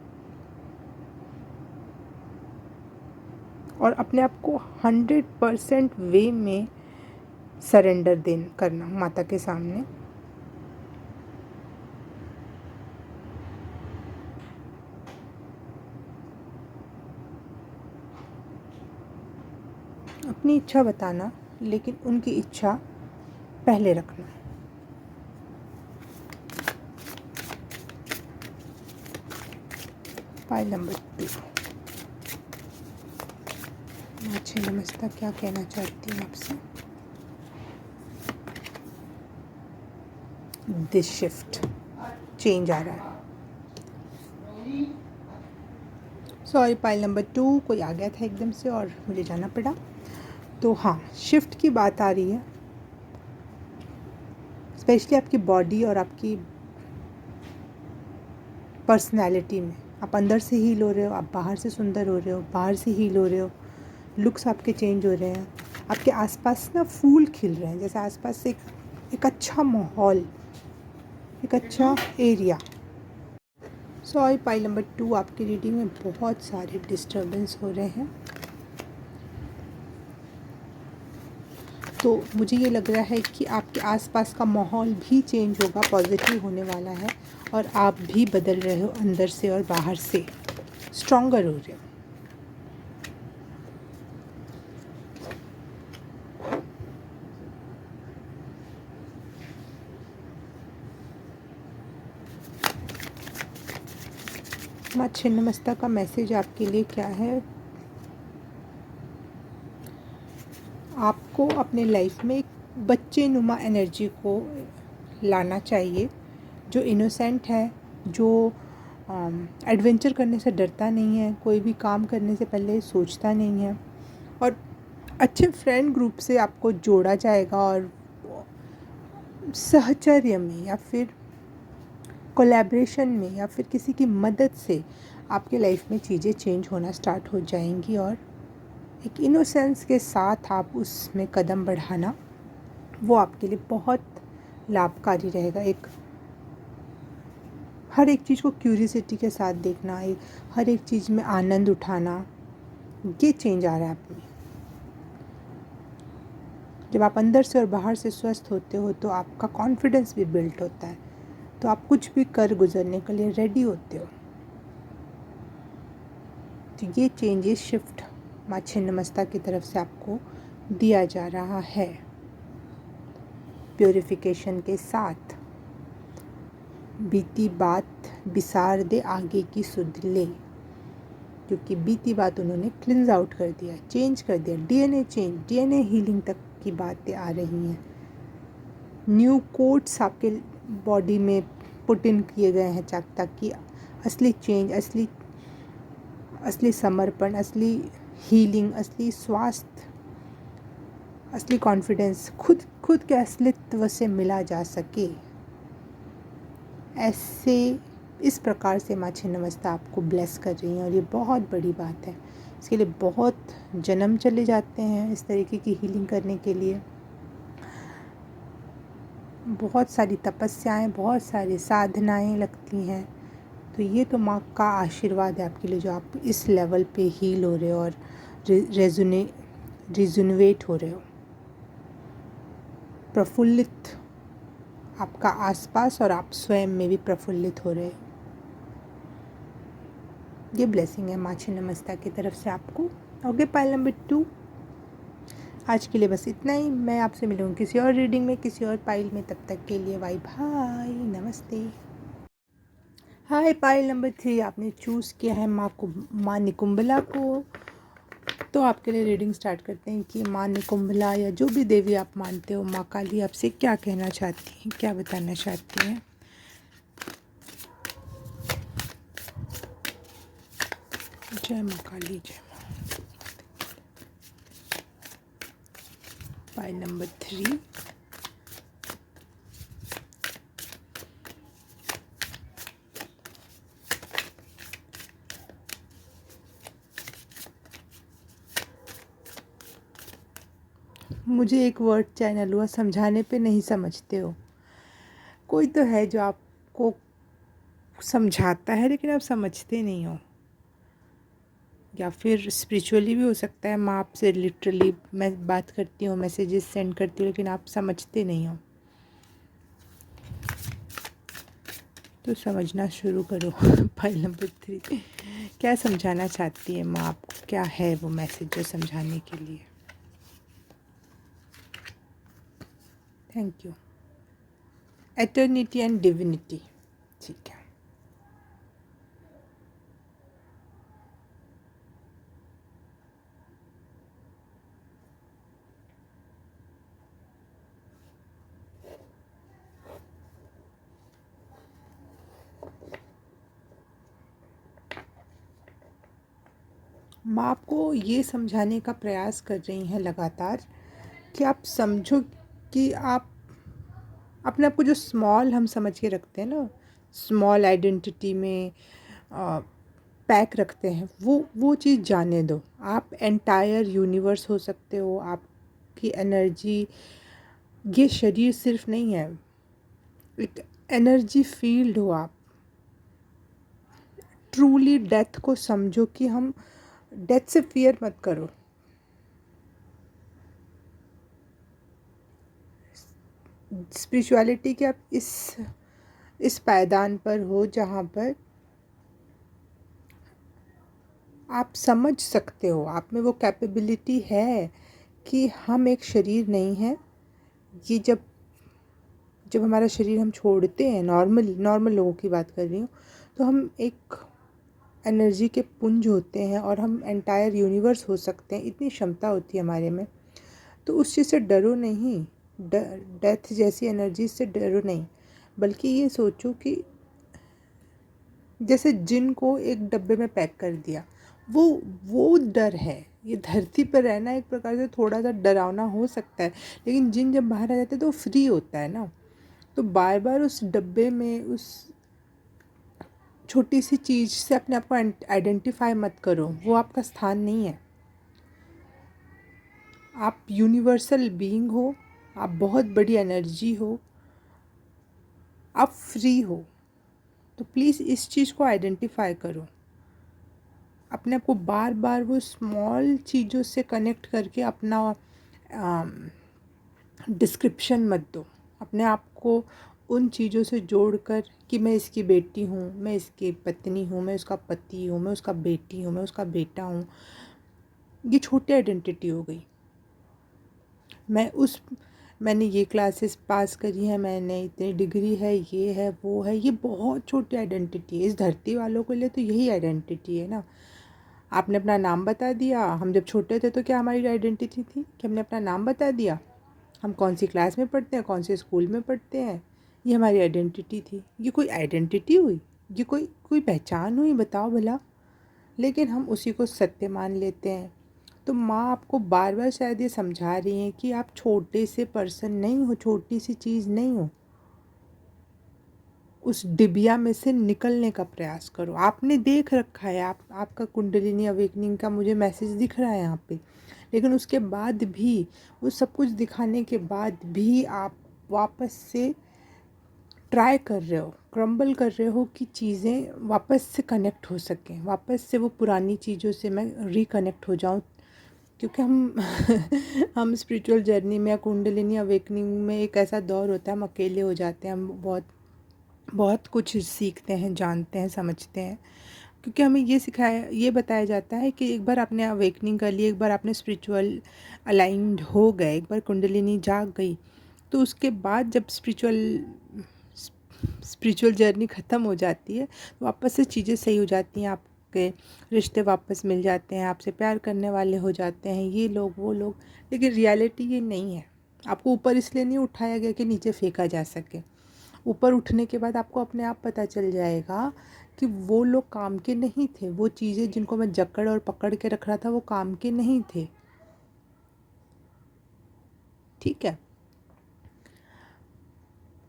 और अपने आप को 100% वे में सरेंडर करना माता के सामने। अपनी इच्छा बताना, लेकिन उनकी इच्छा पहले रखना। फाइल नंबर 2 माँ छिन्नमस्ता, क्या कहना चाहती हूँ आपसे। दिस शिफ्ट, चेंज आ रहा है। सॉरी, फाइल नंबर 2 कोई आ गया था एकदम से और मुझे जाना पड़ा। तो हाँ, शिफ्ट की बात आ रही है, स्पेशली आपकी बॉडी और आपकी पर्सनैलिटी में। आप अंदर से हील हो रहे हो, आप बाहर से सुंदर हो रहे हो, बाहर से हील हो रहे हो, लुक्स आपके चेंज हो रहे हैं। आपके आसपास ना फूल खिल रहे हैं, जैसे आसपास से एक अच्छा माहौल, एक अच्छा एरिया। सॉरी पाइल नंबर 2 आपकी रीडिंग में बहुत सारे डिस्टर्बेंस हो रहे हैं, तो मुझे ये लग रहा है कि आपके आसपास का माहौल भी चेंज होगा, पॉजिटिव होने वाला है और आप भी बदल रहे हो अंदर से और बाहर से, स्ट्रॉन्गर हो रहे हो। माँ छिन्नमस्ता का मैसेज आपके लिए क्या है? आपको अपने लाइफ में एक बच्चे नुमा एनर्जी को लाना चाहिए, जो इनोसेंट है, जो एडवेंचर करने से डरता नहीं है, कोई भी काम करने से पहले सोचता नहीं है, और अच्छे फ्रेंड ग्रुप से आपको जोड़ा जाएगा और सहचर्य में या फिर कोलैबोरेशन में या फिर किसी की मदद से आपके लाइफ में चीज़ें चेंज होना स्टार्ट हो जाएंगी, और एक इनोसेंस के साथ आप उसमें कदम बढ़ाना वो आपके लिए बहुत लाभकारी रहेगा। एक हर एक चीज़ को क्यूरियोसिटी के साथ देखना, एक हर एक चीज़ में आनंद उठाना, ये चेंज आ रहा है आप में। जब आप अंदर से और बाहर से स्वस्थ होते हो तो आपका कॉन्फिडेंस भी बिल्ड होता है, तो आप कुछ भी कर गुजरने के लिए रेडी होते हो। तो ये चेंजेस शिफ्ट माँ छिन्नमस्ता की तरफ से आपको दिया जा रहा है, प्योरिफिकेशन के साथ। बीती बात बिसार दे आगे की सुध ले, क्योंकि बीती बात उन्होंने क्लिंज आउट कर दिया, चेंज कर दिया, डीएनए चेंज, डीएनए हीलिंग तक की बातें आ रही हैं। न्यू कोड्स आपके बॉडी में पुट इन किए गए हैं ताकि असली चेंज, असली समर्पण, असली हीलिंग, असली स्वास्थ्य, असली कॉन्फिडेंस खुद के असलित्व से मिला जा सके। ऐसे इस प्रकार से माँ छिन्नमस्ता आपको ब्लेस कर रही हैं, और ये बहुत बड़ी बात है। इसके लिए बहुत जन्म चले जाते हैं इस तरीके की हीलिंग करने के लिए, बहुत सारी तपस्याएं, बहुत सारी साधनाएं लगती हैं। तो ये तो माँ का आशीर्वाद है आपके लिए, जो आप इस लेवल पे हील हो रहे हो और रिजुनवेट हो रहे हो, प्रफुल्लित आपका आसपास और आप स्वयं में भी प्रफुल्लित हो रहे हो। ये ब्लेसिंग है माँ छिन्नमस्ता की तरफ से आपको। ओके पाइल नंबर 2, आज के लिए बस इतना ही। मैं आपसे मिलूँगी किसी और रीडिंग में, किसी और पाइल में। तब तक के लिए बाय बाय, नमस्ते। हाय पाइल नंबर 3 आपने चूज़ किया है माँ निकुंभला को। तो आपके लिए रीडिंग स्टार्ट करते हैं कि माँ निकुंभला या जो भी देवी आप मानते हो, माँ काली आपसे क्या कहना चाहती हैं, क्या बताना चाहती हैं। जय माँ काली, जय माँ। पाइल नंबर 3, मुझे एक वर्ड चैनल हुआ, समझाने पे नहीं समझते हो। कोई तो है जो आपको समझाता है लेकिन आप समझते नहीं हो, या फिर स्पिरिचुअली भी हो सकता है। माँ आपसे लिटरली मैं बात करती हूँ, मैसेजेस सेंड करती हूँ, लेकिन आप समझते नहीं हो। तो समझना शुरू करो। फाइल नंबर 3 क्या समझाना चाहती है माँ आपको, क्या है वो मैसेज जो समझाने के लिए। Thank you. Eternity and divinity, ठीक है। माँ आपको ये समझाने का प्रयास कर रही हैं लगातार कि आप समझो कि आप अपने आप को जो स्मॉल हम समझ के रखते हैं ना, स्मॉल आइडेंटिटी में पैक रखते हैं, वो चीज़ जाने दो। आप एंटायर यूनिवर्स हो सकते हो। आपकी एनर्जी, ये शरीर सिर्फ नहीं है, एक एनर्जी फील्ड हो आप। ट्रूली डेथ को समझो कि हम डेथ से फियर मत करो। स्पिरिचुअलिटी के आप इस पायदान पर हो जहाँ पर आप समझ सकते हो, आप में वो कैपेबिलिटी है कि हम एक शरीर नहीं हैं। ये जब हमारा शरीर हम छोड़ते हैं, नॉर्मल लोगों की बात कर रही हूँ, तो हम एक एनर्जी के पुंज होते हैं और हम एंटायर यूनिवर्स हो सकते हैं। इतनी क्षमता होती है हमारे में। तो उस चीज़ से डरो नहीं, डेथ जैसी एनर्जी से डरो नहीं, बल्कि ये सोचो कि जैसे जिन को एक डब्बे में पैक कर दिया, वो डर है। ये धरती पर रहना एक प्रकार से थोड़ा सा डरावना हो सकता है, लेकिन जिन जब बाहर आ जाते हैं तो वो फ्री होता है ना। तो बार बार उस डब्बे में, उस छोटी सी चीज़ से अपने आप को आइडेंटिफाई मत करो। वो आपका स्थान नहीं है। आप यूनिवर्सल बीइंग हो, आप बहुत बड़ी एनर्जी हो, आप फ्री हो। तो प्लीज़ इस चीज़ को आइडेंटिफाई करो। अपने आप को बार बार वो स्मॉल चीज़ों से कनेक्ट करके अपना डिस्क्रिप्शन मत दो। अपने आप को उन चीज़ों से जोड़कर कि मैं इसकी बेटी हूँ, मैं इसकी पत्नी हूँ, मैं उसका पति हूँ, मैं उसका बेटी हूँ, मैं उसका बेटा हूँ। ये छोटी आइडेंटिटी हो गई। मैंने ये क्लासेस पास करी है, मैंने इतनी डिग्री है, ये है, वो है। ये बहुत छोटी आइडेंटिटी है। इस धरती वालों के लिए तो यही आइडेंटिटी है ना। आपने अपना नाम बता दिया। हम जब छोटे थे तो क्या हमारी आइडेंटिटी थी कि हमने अपना नाम बता दिया। हम कौन सी क्लास में पढ़ते हैं, कौन से स्कूल में पढ़ते हैं, ये हमारी आइडेंटिटी थी। ये कोई आइडेंटिटी हुई? ये कोई पहचान हुई? बताओ भला। लेकिन हम उसी को सत्य मान लेते हैं। तो माँ आपको बार बार शायद ये समझा रही हैं कि आप छोटे से पर्सन नहीं हो, छोटी सी चीज़ नहीं हो। उस डिबिया में से निकलने का प्रयास करो। आपने देख रखा है, आपका कुंडलिनी अवेकनिंग का मुझे मैसेज दिख रहा है यहाँ पे। लेकिन उसके बाद भी, वो सब कुछ दिखाने के बाद भी आप वापस से ट्राई कर रहे हो, क्रम्बल कर रहे हो कि चीज़ें वापस से कनेक्ट हो सकें, वापस से वो पुरानी चीज़ों से मैं रिकनेक्ट हो जाऊँ। क्योंकि हम स्पिरिचुअल जर्नी में या कुंडलिनी अवेकनिंग में एक ऐसा दौर होता है, हम अकेले हो जाते हैं। हम बहुत बहुत कुछ सीखते हैं, जानते हैं, समझते हैं। क्योंकि हमें ये बताया जाता है कि एक बार आपने अवेकनिंग कर ली, एक बार आपने स्पिरिचुअल अलाइंड हो गए, एक बार कुंडलिनी जाग गई, तो उसके बाद जब स्पिरिचुअल जर्नी ख़त्म हो जाती है तो वापस से चीज़ें सही हो जाती हैं। आपके रिश्ते वापस मिल जाते हैं, आपसे प्यार करने वाले हो जाते हैं, ये लोग वो लोग। लेकिन रियलिटी ये नहीं है। आपको ऊपर इसलिए नहीं उठाया गया कि नीचे फेंका जा सके। ऊपर उठने के बाद आपको अपने आप पता चल जाएगा कि वो लोग काम के नहीं थे। वो चीज़ें जिनको मैं जकड़ और पकड़ के रख रहा था, वो काम के नहीं थे। ठीक है।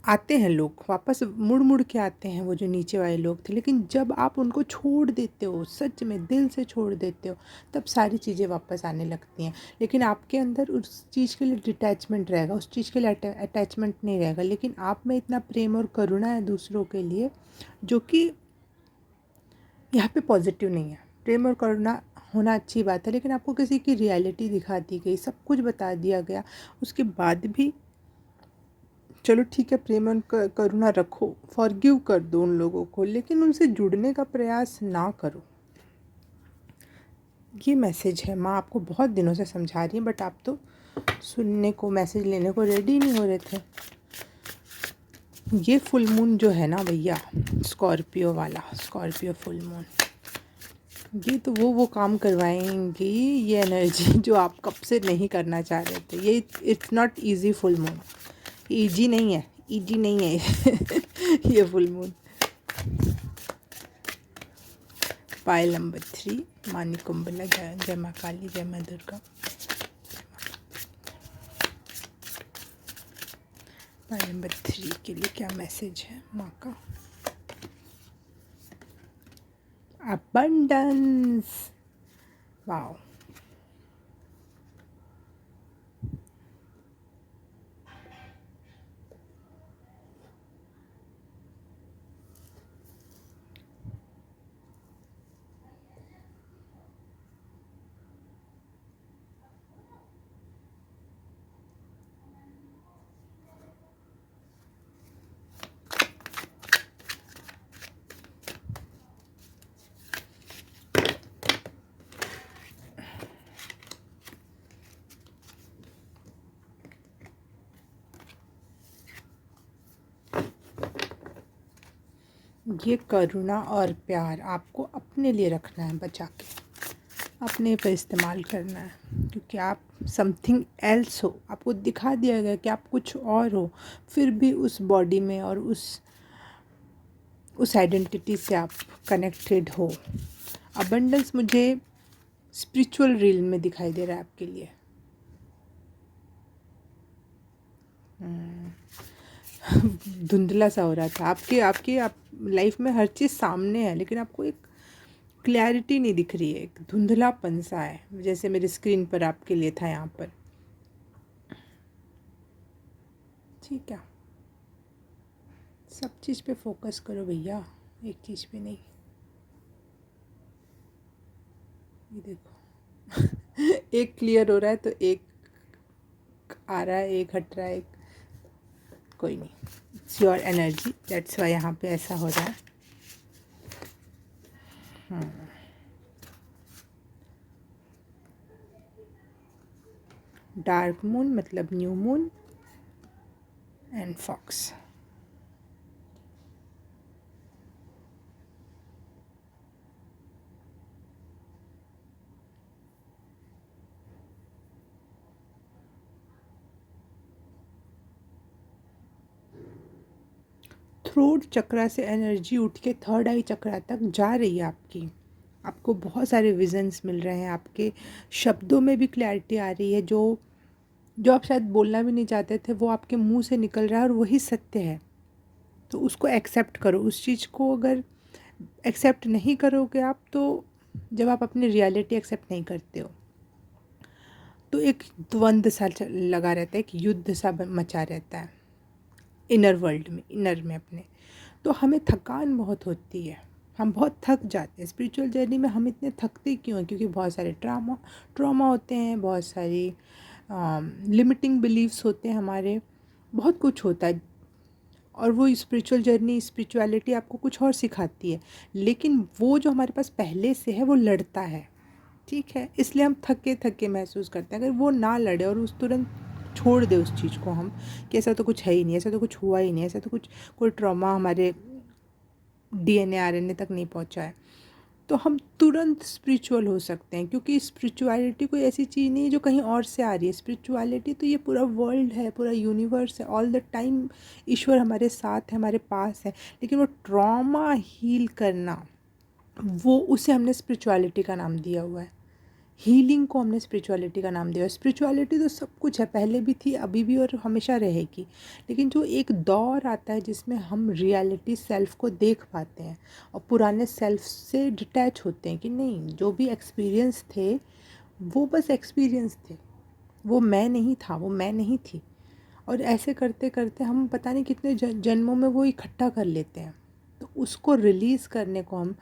आते हैं लोग, वापस मुड़ मुड़ के आते हैं वो जो नीचे वाले लोग थे। लेकिन जब आप उनको छोड़ देते हो, सच में दिल से छोड़ देते हो, तब सारी चीज़ें वापस आने लगती हैं। लेकिन आपके अंदर उस चीज़ के लिए डिटैचमेंट रहेगा, उस चीज़ के लिए अटैचमेंट नहीं रहेगा। लेकिन आप में इतना प्रेम और करुणा है दूसरों के लिए, जो कि यहाँ पे पॉजिटिव नहीं है। प्रेम और करुणा होना अच्छी बात है, लेकिन आपको किसी की रियलिटी दिखा दी गई, सब कुछ बता दिया गया, उसके बाद भी चलो ठीक है, प्रेम और करुणा रखो, फॉरगिव कर दो उन लोगों को, लेकिन उनसे जुड़ने का प्रयास ना करो। ये मैसेज है। माँ आपको बहुत दिनों से समझा रही है, बट आप तो सुनने को, मैसेज लेने को रेडी नहीं हो रहे थे। ये फुल मून जो है ना भैया, स्कॉर्पियो वाला, स्कॉर्पियो फुल मून, ये तो वो काम करवाएंगी, ये एनर्जी जो आप कब से नहीं करना चाह रहे थे। ये it's not easy full moon. Easy नहीं है, ईजी नहीं है ये फुल मून। पायल नंबर 3, मानी कुंभला, जय माँ काली, जय माँ दुर्गा। पायल नंबर 3 के लिए क्या मैसेज है माँ का? अबंडेंस। वाओ। ये करुणा और प्यार आपको अपने लिए रखना है, बचा के अपने पे इस्तेमाल करना है, क्योंकि आप समथिंग एल्स हो। आपको दिखा दिया गया कि आप कुछ और हो, फिर भी उस बॉडी में और उस आइडेंटिटी से आप कनेक्टेड हो। अबंडेंस मुझे स्पिरिचुअल रील में दिखाई दे रहा है आपके लिए। धुंधला सा हो रहा था आप लाइफ में हर चीज़ सामने है, लेकिन आपको एक क्लैरिटी नहीं दिख रही है, एक धुंधलापन सा है, जैसे मेरी स्क्रीन पर आपके लिए था यहाँ पर। ठीक है, सब चीज़ पे फोकस करो भैया, एक चीज़ पे नहीं। ये देखो एक क्लियर हो रहा है तो एक आ रहा है, एक हट रहा है, एक कोई नहीं। It's your energy, that's why यहाँ पे ऐसा हो रहा है। डार्क मून मतलब new moon and fox. Throat chakra से एनर्जी उठ के थर्ड आई चक्रा तक जा रही है आपकी। आपको बहुत सारे विजन्स मिल रहे हैं, आपके शब्दों में भी क्लैरिटी आ रही है। जो जो आप शायद बोलना भी नहीं चाहते थे वो आपके मुंह से निकल रहा है और वही सत्य है। तो उसको एक्सेप्ट करो। उस चीज़ को अगर एक्सेप्ट नहीं करोगे आप, तो जब आप अपनी रियलिटी एक्सेप्ट नहीं करते हो तो एक द्वंद्व सा लगा रहता है, एक युद्ध सा मचा रहता है इनर वर्ल्ड में, इनर में अपने। तो हमें थकान बहुत होती है, हम बहुत थक जाते हैं। स्पिरिचुअल जर्नी में हम इतने थकते क्यों हैं? क्योंकि बहुत सारे ट्रॉमा होते हैं, बहुत सारी लिमिटिंग बिलीव्स होते हैं हमारे, बहुत कुछ होता है। और वो स्पिरिचुअल जर्नी, स्पिरिचुअलिटी आपको कुछ और सिखाती है, लेकिन वो जो हमारे पास पहले से है वो लड़ता है। ठीक है, इसलिए हम थके थके महसूस करते हैं। अगर वो ना लड़े और उस तुरंत छोड़ दे उस चीज़ को हम, कि ऐसा तो कुछ है ही नहीं, ऐसा तो कुछ हुआ ही नहीं, ऐसा तो कुछ कोई ट्रॉमा हमारे डीएनए आरएनए तक नहीं पहुंचा है, तो हम तुरंत स्पिरिचुअल हो सकते हैं। क्योंकि स्पिरिचुअलिटी कोई ऐसी चीज़ नहीं है जो कहीं और से आ रही है। स्पिरिचुअलिटी तो ये पूरा वर्ल्ड है, पूरा यूनिवर्स है, ऑल द टाइम ईश्वर हमारे साथ है, हमारे पास है। लेकिन वो ट्रॉमा हील करना, वो उसे हमने स्पिरिचुअलिटी का नाम दिया हुआ है। हीलिंग को हमने स्पिरिचुअलिटी का नाम दिया है। स्पिरिचुअलिटी तो सब कुछ है, पहले भी थी, अभी भी और हमेशा रहेगी। लेकिन जो एक दौर आता है जिसमें हम रियलिटी सेल्फ को देख पाते हैं और पुराने सेल्फ से डिटैच होते हैं कि नहीं, जो भी एक्सपीरियंस थे वो बस एक्सपीरियंस थे, वो मैं नहीं था, वो मैं नहीं थी। और ऐसे करते करते हम पता नहीं कितने जन्मों में वो इकट्ठा कर लेते हैं। तो उसको रिलीज़ करने को हम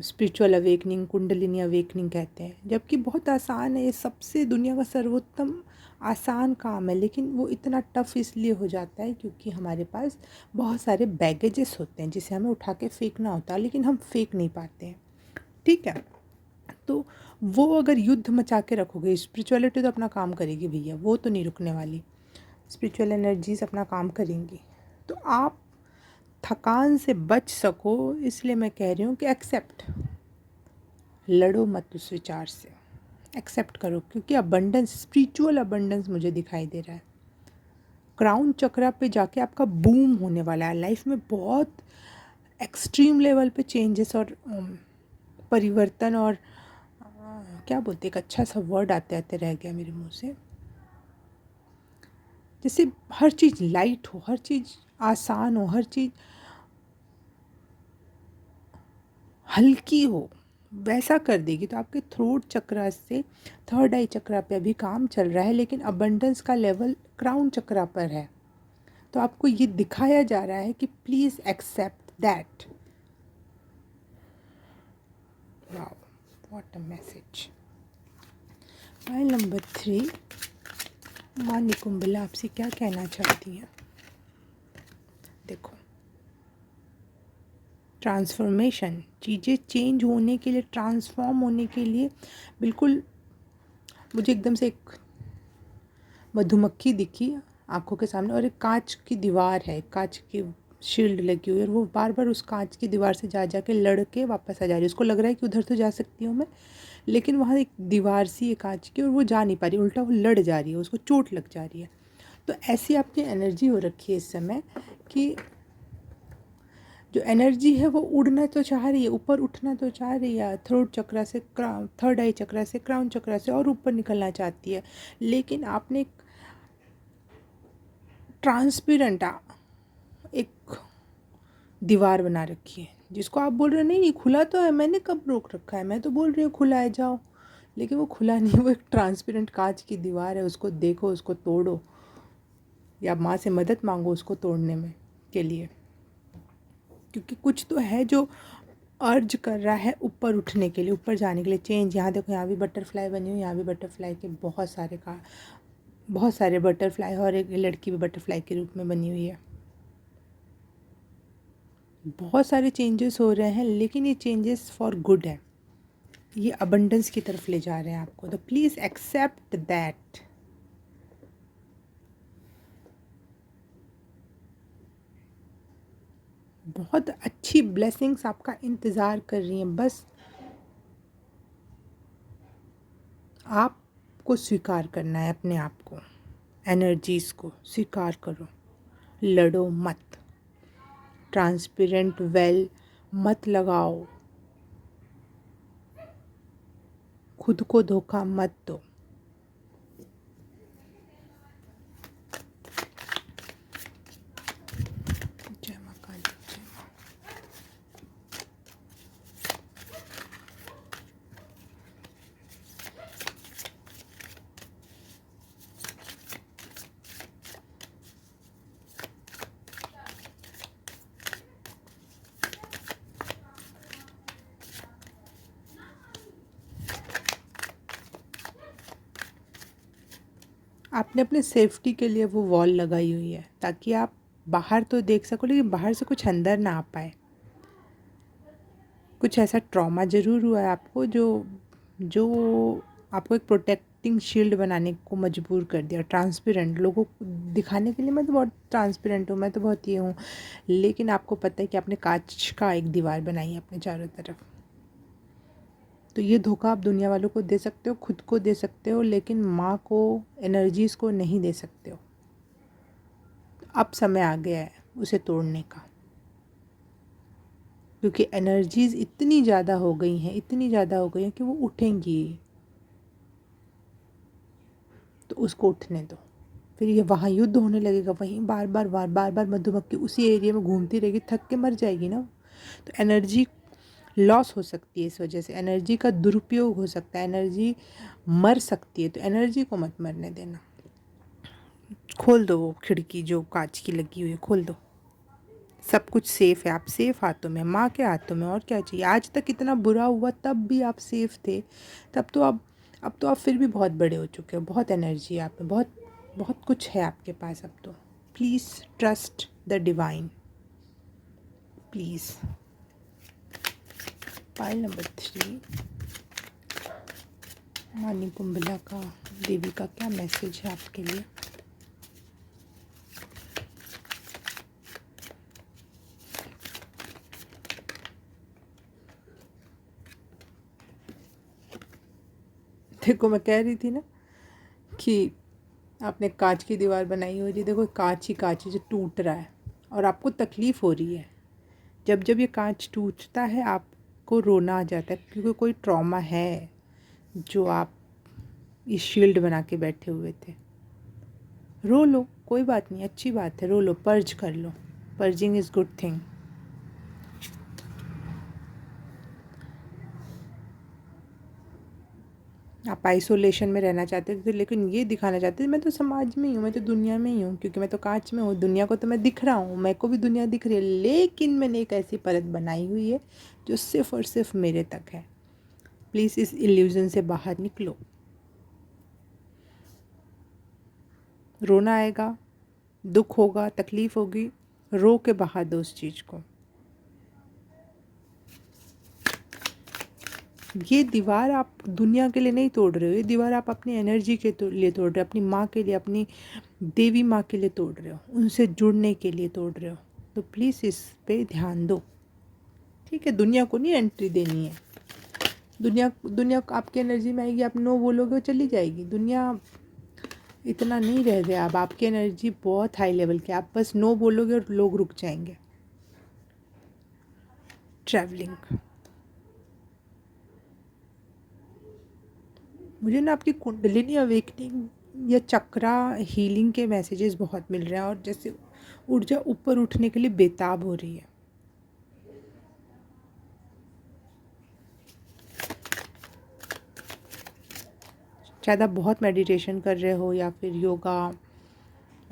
स्पिरिचुअल अवेकनिंग, कुंडलिनी अवेकनिंग कहते हैं। जबकि बहुत आसान है, ये सबसे दुनिया का सर्वोत्तम आसान काम है, लेकिन वो इतना टफ़ इसलिए हो जाता है क्योंकि हमारे पास बहुत सारे बैगेजेस होते हैं जिसे हमें उठा के फेंकना होता है, लेकिन हम फेंक नहीं पाते हैं। ठीक है, तो वो अगर युद्ध मचा के रखोगे, स्पिरिचुअलिटी तो अपना काम करेगी भैया, वो तो नहीं रुकने वाली। स्पिरिचुअल एनर्जीज अपना काम करेंगी। तो आप थकान से बच सको, इसलिए मैं कह रही हूँ कि एक्सेप्ट, लड़ो मत उस विचार से, एक्सेप्ट करो। क्योंकि अबंडेंस, स्पिरिचुअल अबंडेंस मुझे दिखाई दे रहा है। क्राउन चक्रा पे जाके आपका बूम होने वाला है। लाइफ में बहुत एक्सट्रीम लेवल पे चेंजेस और परिवर्तन और क्या बोलते, एक अच्छा सा वर्ड आते आते रह गया मेरे मुंह से, जैसे हर चीज़ लाइट हो, हर चीज़ आसान हो, हर चीज़ हल्की हो, वैसा कर देगी। तो आपके थ्रोट चक्रा से थर्ड आई चक्रा पे अभी काम चल रहा है, लेकिन अबंडेंस का लेवल क्राउन चक्रा पर है। तो आपको ये दिखाया जा रहा है कि please accept that. Wow, what a message. File number 3, माँ निकुंबला आपसे क्या कहना चाहती हैं? देखो, ट्रांसफॉर्मेशन, चीज़ें चेंज होने के लिए, ट्रांसफॉर्म होने के लिए, बिल्कुल मुझे एकदम से एक मधुमक्खी दिखी आंखों के सामने और एक कांच की दीवार है, कांच की शील्ड लगी हुई है और वो बार बार उस कांच की दीवार से जा जा के लड़ के वापस आ जा रही है। उसको लग रहा है कि उधर तो जा सकती हूँ मैं, लेकिन वहाँ एक दीवार सी है कांच की और वो जा नहीं पा रही, उल्टा वो लड़ जा रही है, उसको चोट लग जा रही है। तो ऐसी आपकी एनर्जी हो रखी है इस समय कि जो एनर्जी है वो उड़ना तो चाह रही है, ऊपर उठना तो चाह रही है, थ्रोट चक्रा से क्राउन, थर्ड आई चक्रा से, क्राउन चक्रा से और ऊपर निकलना चाहती है। लेकिन आपने एक ट्रांसपेरेंट एक दीवार बना रखी है जिसको आप बोल रहे हो नहीं नहीं खुला तो है, मैंने कब रोक रखा है, मैं तो बोल रही हूँ खुला है जाओ, लेकिन वो खुला नहीं, वो एक ट्रांसपेरेंट कांच की दीवार है। उसको देखो, उसको तोड़ो, या माँ से मदद मांगो उसको तोड़ने में के लिए, क्योंकि कुछ तो है जो अर्ज कर रहा है ऊपर उठने के लिए, ऊपर जाने के लिए। चेंज, यहाँ देखो, यहाँ भी बटरफ्लाई बनी हुई, यहाँ भी बटरफ्लाई के बहुत सारे बटरफ्लाई, और एक लड़की भी बटरफ्लाई के रूप में बनी हुई है। बहुत सारे चेंजेस हो रहे हैं, लेकिन ये चेंजेस फॉर गुड है, ये अबंडेंस की तरफ ले जा रहे हैं आपको। तो प्लीज़ एक्सेप्ट दैट। बहुत अच्छी ब्लेसिंग्स आपका इंतज़ार कर रही हैं, बस आपको स्वीकार करना है अपने आप को, एनर्जीज़ को स्वीकार करो, लड़ो मत, ट्रांसपेरेंट वेल मत लगाओ, खुद को धोखा मत दो। जय माँ काली, जय माँ। आपने अपने सेफ्टी के लिए वो वॉल लगाई हुई है ताकि आप बाहर तो देख सको, लेकिन बाहर से कुछ अंदर ना आ पाए। कुछ ऐसा ट्रॉमा ज़रूर हुआ है आपको जो जो आपको एक प्रोटेक्टिंग शील्ड बनाने को मजबूर कर दिया। ट्रांसपेरेंट लोगों को दिखाने के लिए मैं तो बहुत ट्रांसपेरेंट हूँ, मैं तो बहुत ये हूँ, लेकिन आपको पता है कि आपने कांच का एक दीवार बनाई है अपने चारों तरफ। तो ये धोखा आप दुनिया वालों को दे सकते हो, खुद को दे सकते हो, लेकिन माँ को, एनर्जीज़ को नहीं दे सकते हो। अब समय आ गया है उसे तोड़ने का, क्योंकि एनर्जीज़ इतनी ज़्यादा हो गई हैं, इतनी ज़्यादा हो गई हैं कि वो उठेंगी। तो उसको उठने दो, फिर ये वहाँ युद्ध होने लगेगा, वहीं बार बार मधुमक्खी उसी एरिया में घूमती रहेगी, थक के मर जाएगी ना। तो एनर्जी लॉस हो सकती है, इस वजह से एनर्जी का दुरुपयोग हो सकता है, एनर्जी मर सकती है। तो एनर्जी को मत मरने देना। खोल दो वो खिड़की जो कांच की लगी हुई है, खोल दो। सब कुछ सेफ़ है, आप सेफ़ हाथों में, माँ के हाथों में, और क्या चाहिए। आज तक इतना बुरा हुआ तब भी आप सेफ़ थे, तब तो अब तो आप फिर भी बहुत बड़े हो चुके हो, बहुत एनर्जी है आप में, बहुत बहुत कुछ है आपके पास अब तो। Please trust the divine, please. Pile number 3, मानी कुंभला का देवी का क्या मैसेज है आपके लिए। देखो, मैं कह रही थी ना कि आपने कांच की दीवार बनाई हो जी, देखो कांच ही कांच है जो टूट रहा है और आपको तकलीफ़ हो रही है। जब जब ये कांच टूटता है आपको रोना आ जाता है, क्योंकि कोई ट्रॉमा है जो आप इस शील्ड बना के बैठे हुए थे। रो लो, कोई बात नहीं, अच्छी बात है, रो लो, पर्ज कर लो। Purging is good thing. आप आइसोलेशन में रहना चाहते थे, लेकिन ये दिखाना चाहते थे मैं तो समाज में ही हूँ, मैं तो दुनिया में ही हूँ, क्योंकि मैं तो कांच में हूँ, दुनिया को तो मैं दिख रहा हूँ, मेरे को भी दुनिया दिख रही है, लेकिन मैंने एक ऐसी परत बनाई हुई है जो सिर्फ़ और सिर्फ मेरे तक है। प्लीज़ इस इल्यूज़न से बाहर निकलो। रोना आएगा, दुख होगा, तकलीफ़ होगी, रो के बहा दो उस चीज़ को। ये दीवार आप दुनिया के लिए नहीं तोड़ रहे हो, ये दीवार आप अपनी एनर्जी के लिए तोड़ रहे हो, अपनी माँ के लिए, अपनी देवी माँ के लिए तोड़ रहे हो, उनसे जुड़ने के लिए तोड़ रहे हो। तो प्लीज़ इस पे ध्यान दो, ठीक है। दुनिया को नहीं एंट्री देनी है। दुनिया आपकी एनर्जी में आएगी, आप नो बोलोगे वो चली जाएगी। दुनिया इतना नहीं रह गया अब, आपकी एनर्जी बहुत हाई लेवल की, आप बस नो बोलोगे और लोग रुक जाएंगे। ट्रैवलिंग, मुझे ना आपकी कुंडलिनी अवेकनिंग या चक्रा हीलिंग के मैसेजेस बहुत मिल रहे हैं, और जैसे ऊर्जा ऊपर उठने के लिए बेताब हो रही है। शायद आप बहुत मेडिटेशन कर रहे हो, या फिर योगा,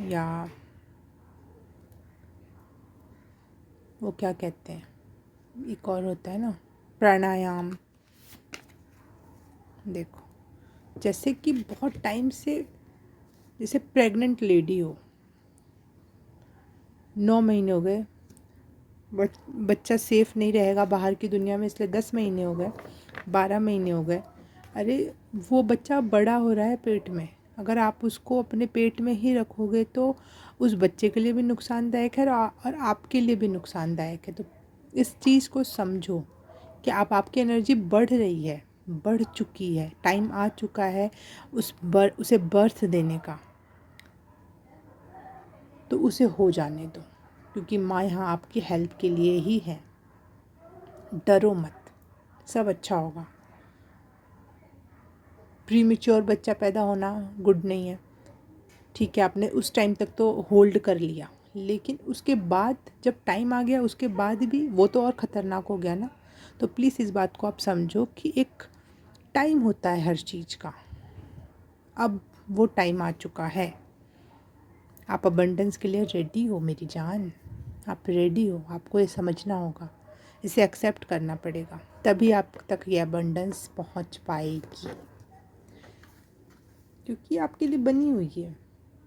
या वो क्या कहते हैं, एक और होता है ना, प्राणायाम। देखो जैसे कि बहुत टाइम से, जैसे प्रेग्नेंट लेडी हो, 9 महीने हो गए, बच्चा सेफ़ नहीं रहेगा बाहर की दुनिया में, इसलिए 10 महीने हो गए, 12 महीने हो गए। अरे वो बच्चा बड़ा हो रहा है पेट में, अगर आप उसको अपने पेट में ही रखोगे तो उस बच्चे के लिए भी नुकसानदायक है और आपके लिए भी नुकसानदायक है। तो इस चीज़ को समझो कि आपकी एनर्जी बढ़ रही है, बढ़ चुकी है, टाइम आ चुका है उसे बर्थ देने का, तो उसे हो जाने दो, क्योंकि माँ यहाँ आपकी हेल्प के लिए ही है। डरो मत, सब अच्छा होगा। प्रीमेच्योर बच्चा पैदा होना गुड नहीं है, ठीक है, आपने उस टाइम तक तो होल्ड कर लिया, लेकिन उसके बाद जब टाइम आ गया उसके बाद भी वो तो और ख़तरनाक हो गया ना। तो प्लीज़ इस बात को आप समझो कि एक टाइम होता है हर चीज़ का, अब वो टाइम आ चुका है। आप अबंडेंस के लिए रेडी हो मेरी जान, आप रेडी हो, आपको ये समझना होगा, इसे एक्सेप्ट करना पड़ेगा, तभी आप तक ये अबंडेंस पहुंच पाएगी, क्योंकि आपके लिए बनी हुई है,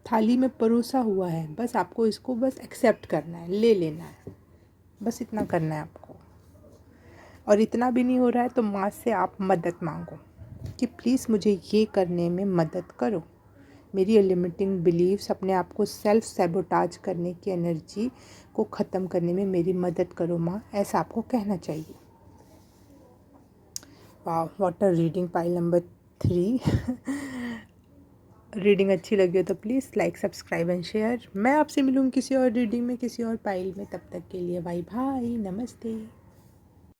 थाली में परोसा हुआ है, बस आपको इसको बस एक्सेप्ट करना है, ले लेना है, बस इतना करना है आपको। और इतना भी नहीं हो रहा है तो माँ से आप मदद मांगो कि प्लीज़ मुझे ये करने में मदद करो, मेरी लिमिटिंग बिलीव्स, अपने आप को सेल्फ सैबोटाज करने की एनर्जी को ख़त्म करने में मेरी मदद करो माँ, ऐसा आपको कहना चाहिए। वाह, what a reading, pile number 3। Reading अच्छी लगी हो तो please like, subscribe and share. मैं आपसे मिलूँगी किसी और रीडिंग में, किसी और पाइल में, तब तक के लिए बाय बाय, नमस्ते।